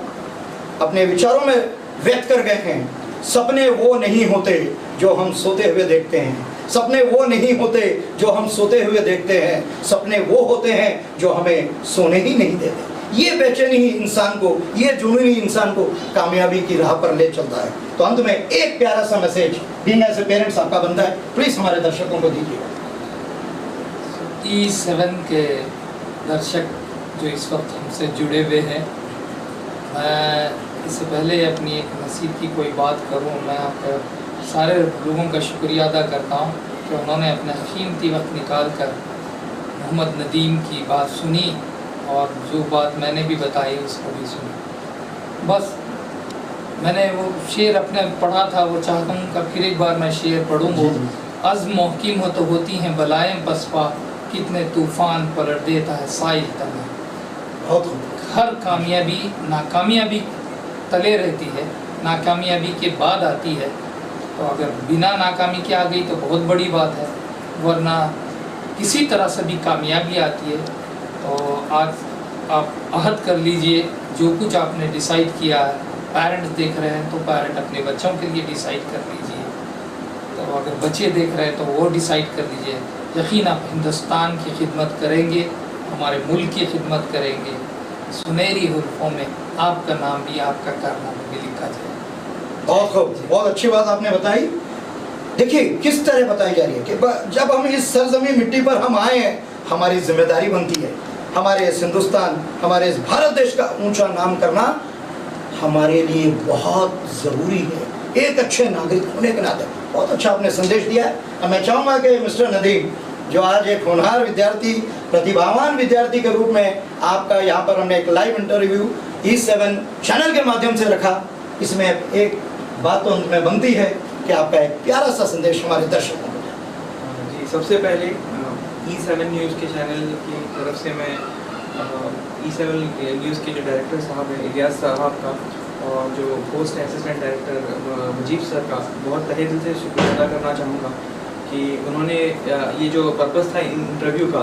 अपने विचारों में व्यक्त कर गए हैं, सपने वो नहीं होते जो हम सोते हुए देखते हैं, सपने वो नहीं होते जो हम सोते हुए देखते हैं, सपने वो होते हैं जो हमें सोने ही नहीं देते। ये बेचैनी ही इंसान को, ये जुनून ही इंसान को कामयाबी की राह पर ले चलता है। तो अंत में एक प्यारा सा message being as a parents आपका बनता है, प्लीज हमारे दर्शकों को दीजिए। E7 के दर्शक जो इस वक्त हमसे जुड़े हुए हैं, मैं इससे पहले अपनी एक नसीब की कोई बात करूं, मैं आपका सारे लोगों का शुक्रिया अदा करता हूं कि उन्होंने अपना कीमती वक्त निकाल कर मोहम्मद नदीम की बात सुनी और जो बात मैंने भी बताई उसको भी सुनी। बस मैंने वो शेर अपने पढ़ा था, वो चाहता हूँ कि फिर एक बार मैं शेर पढ़ूँगा। अज़्म मुहकिम हो तो होती हैं बलाएं पसपा, कितने तूफ़ान पलट देता है साइल तना। हर कामयाबी नाकामयाबी तले रहती है, नाकामयाबी के बाद आती है। तो अगर बिना नाकामी के आ गई तो बहुत बड़ी बात है, वरना किसी तरह से भी कामयाबी आती है। तो आज आप अहद कर लीजिए, जो कुछ आपने डिसाइड किया है, पेरेंट्स देख रहे हैं तो पेरेंट अपने बच्चों के लिए डिसाइड कर लीजिए, तो अगर बच्चे देख रहे हैं तो वो डिसाइड कर लीजिए। यकीन आप हिंदुस्तान की खिदमत करेंगे, हमारे मुल्क की खिदमत करेंगे, सुनहरी हुर्फों में आपका नाम भी, आपका कारनामा भी लिखा जाए। बहुत खूब, बहुत अच्छी बात आपने बताई। देखिए किस तरह बताई जा रही है कि जब हम इस सरजमी मिट्टी पर हम आए हैं, हमारी जिम्मेदारी बनती है, हमारे इस हिंदुस्तान, हमारे इस भारत देश का ऊंचा नाम करना हमारे लिए बहुत ज़रूरी है, एक अच्छे नागरिक होने के नाते। बहुत अच्छा आपने संदेश दिया है। और मैं चाहूँगा कि मिस्टर नदीम, जो आज एक होनहार विद्यार्थी, प्रतिभावान विद्यार्थी के रूप में आपका यहाँ पर हमने एक लाइव इंटरव्यू E7 चैनल के माध्यम से रखा, इसमें एक बात तो अंत में बनती है कि आपका एक प्यारा सा संदेश हमारे दर्शकों को। जी, सबसे पहले E7 न्यूज़ के चैनल की तरफ से मैं E7 न्यूज़ के जो डायरेक्टर साहब हैं इलियास साहब का और जो post assistant director Mujeeb sir का बहुत तहे दिल से शुक्रिया अदा करना चाहूँगा कि उन्होंने ये जो पर्पस था इंटरव्यू का,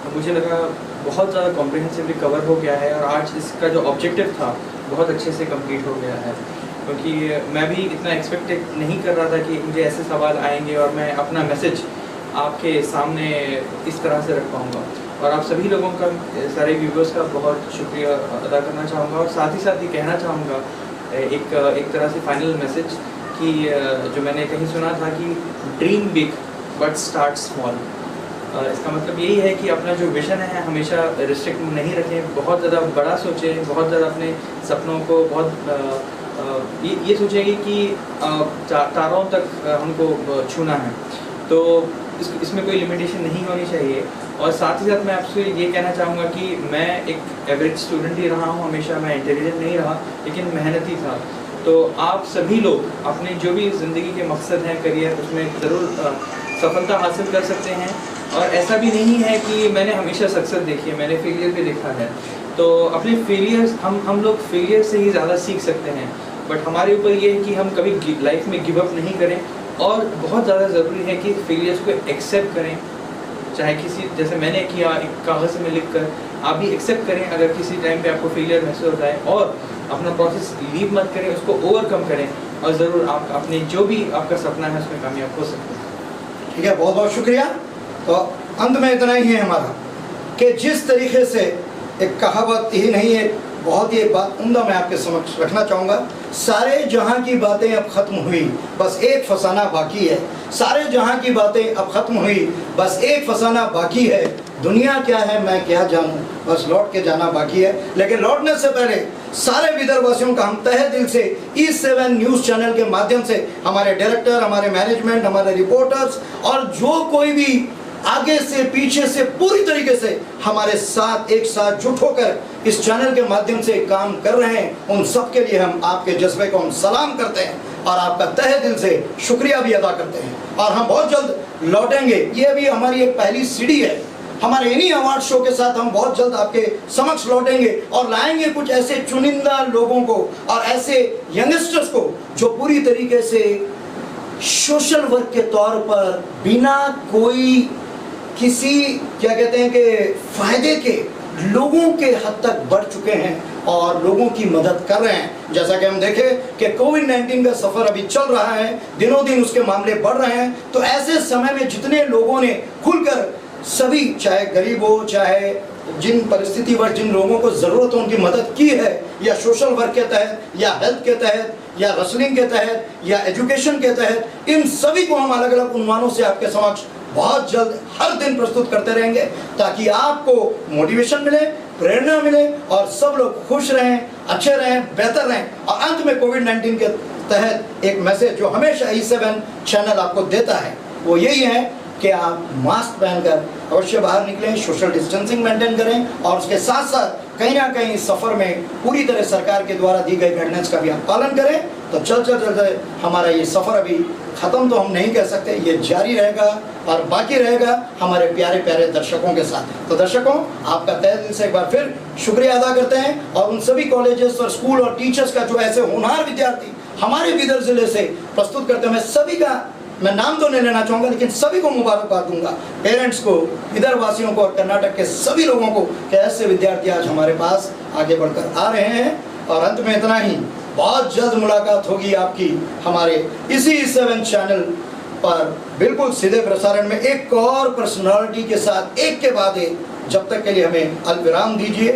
तो मुझे लगा बहुत ज़्यादा कॉम्प्रिहेंसिवली कवर हो गया है और आज इसका जो ऑब्जेक्टिव था बहुत अच्छे से कंप्लीट हो गया है। क्योंकि मैं भी इतना एक्सपेक्ट नहीं कर रहा था कि मुझे ऐसे सवाल आएंगे और मैं अपना मैसेज आपके सामने इस तरह से रख पाऊँगा। और आप सभी लोगों का, सारे व्यूवर्स का बहुत शुक्रिया अदा करना चाहूँगा और साथ ही कहना चाहूँगा एक तरह से फाइनल मैसेज कि जो मैंने कहीं सुना था कि dream big but start small. इसका मतलब यही है कि अपना जो विजन है हमेशा रिस्ट्रिक्ट नहीं रखें, बहुत ज़्यादा बड़ा सोचें, बहुत ज़्यादा अपने सपनों को बहुत ये सोचेंगे कि तारों तक हमको छूना है, तो इसमें कोई लिमिटेशन नहीं होनी चाहिए। और साथ ही साथ मैं आपसे ये कहना चाहूँगा कि मैं एक एवरेज स्टूडेंट ही रहा हूँ हमेशा, मैं इंटेलिजेंट नहीं रहा लेकिन मेहनती था। तो आप सभी लोग अपने जो भी ज़िंदगी के मकसद हैं, करियर, उसमें ज़रूर सफलता हासिल कर सकते हैं। और ऐसा भी नहीं है कि मैंने हमेशा सक्सेस देखी है, मैंने फेलियर भी देखा है। तो अपने फेलियर्स, हम लोग फेलियर से ही ज़्यादा सीख सकते हैं, बट हमारे ऊपर ये है कि हम कभी लाइफ में गिव अप नहीं करें। और बहुत ज़्यादा ज़रूरी है कि फेलियर्स को एक्सेप्ट करें, चाहे किसी, जैसे मैंने किया एक कागज़ में लिख कर, आप भी एक्सेप्ट करें अगर किसी टाइम पे आपको फेलियर महसूस होता है, और अपना प्रोसेस लीव मत करें, उसको ओवरकम करें और ज़रूर आप अपने जो भी आपका सपना है उसमें कामयाब हो सकते हैं। ठीक है, बहुत बहुत शुक्रिया। तो अंत में इतना ही है हमारा कि जिस तरीके से एक कहावत ही नहीं है, बहुत ही एक बात उम्दा मैं आपके समक्ष रखना चाहूँगा, सारे जहाँ की बातें अब ख़त्म हुई, बस एक फसाना बाकी है। सारे जहाँ की बातें अब ख़त्म हुई, बस एक फसाना बाकी है। दुनिया क्या है मैं क्या जानूँ, बस लौट के जाना बाकी है। लेकिन लौटने से पहले सारे विदर्भवासियों का हम तहे दिल से E7 न्यूज़ चैनल के माध्यम से, हमारे डायरेक्टर, हमारे मैनेजमेंट, हमारे रिपोर्टर्स और जो कोई भी आगे से पीछे से पूरी तरीके से हमारे साथ एक साथ जुट होकर इस चैनल के माध्यम से काम कर रहे हैं, उन सब के लिए हम आपके जज्बे को हम सलाम करते हैं और आपका तहे दिल से शुक्रिया भी अदा करते हैं। और हम बहुत जल्द लौटेंगे, ये भी हमारी एक पहली सीढ़ी है। हमारे इन्हीं अवार्ड शो के साथ हम बहुत जल्द आपके समक्ष लौटेंगे और लाएंगे कुछ ऐसे चुनिंदा लोगों को और ऐसे यंगस्टर्स को जो पूरी तरीके से सोशल वर्क के तौर पर बिना कोई किसी क्या कहते हैं कि फायदे के लोगों के हद तक बढ़ चुके हैं और लोगों की मदद कर रहे हैं। जैसा कि हम देखें कि कोविड-19 का सफ़र अभी चल रहा है, दिनों दिन उसके मामले बढ़ रहे हैं, तो ऐसे समय में जितने लोगों ने खुलकर सभी, चाहे गरीब हो, चाहे जिन परिस्थितिवश जिन लोगों को ज़रूरत हो, उनकी मदद की है, या सोशल वर्क के तहत, या हेल्थ के तहत, या रेसलिंग के तहत, या एजुकेशन के तहत, इन सभी को हम अलग अलग उन्वानों से आपके समक्ष बहुत जल्द हर दिन प्रस्तुत करते रहेंगे ताकि आपको मोटिवेशन मिले, प्रेरणा मिले और सब लोग खुश रहें, अच्छे रहें, बेहतर रहें। और अंत में कोविड-19 के तहत एक मैसेज जो हमेशा E7 चैनल आपको देता है वो यही है कि आप मास्क पहनकर अवश्य बाहर निकलें, सोशल डिस्टेंसिंग मेंटेन करें और उसके साथ साथ कहीं ना कहीं इस सफ़र में पूरी तरह सरकार के द्वारा दी गई गाइडलाइंस का भी आप पालन करें। तो चलते हमारा ये सफ़र अभी ख़त्म तो हम नहीं कह सकते, ये जारी रहेगा और बाकी रहेगा हमारे प्यारे प्यारे दर्शकों के साथ। तो दर्शकों, आपका तहे दिल से एक बार फिर शुक्रिया अदा करते हैं और उन सभी कॉलेजेस और स्कूल और टीचर्स का जो ऐसे होनहार विद्यार्थी हमारे बीदर ज़िले से प्रस्तुत करते हैं, मैं सभी का मैं नाम तो नहीं लेना चाहूँगा लेकिन सभी को मुबारकबाद दूंगा, पेरेंट्स को, इधर वासियों को और कर्नाटक के सभी लोगों को कि ऐसे विद्यार्थी आज हमारे पास आगे बढ़कर आ रहे हैं। और अंत में इतना ही, बहुत जल्द मुलाकात होगी आपकी हमारे इसी E7 चैनल पर बिल्कुल सीधे प्रसारण में एक और पर्सनालिटी के साथ, एक के बाद एक। जब तक के लिए हमें अलविराम दीजिए।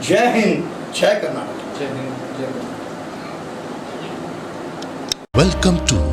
जय हिंद, जय कर्नाटक। जय हिंद, जय Welcome to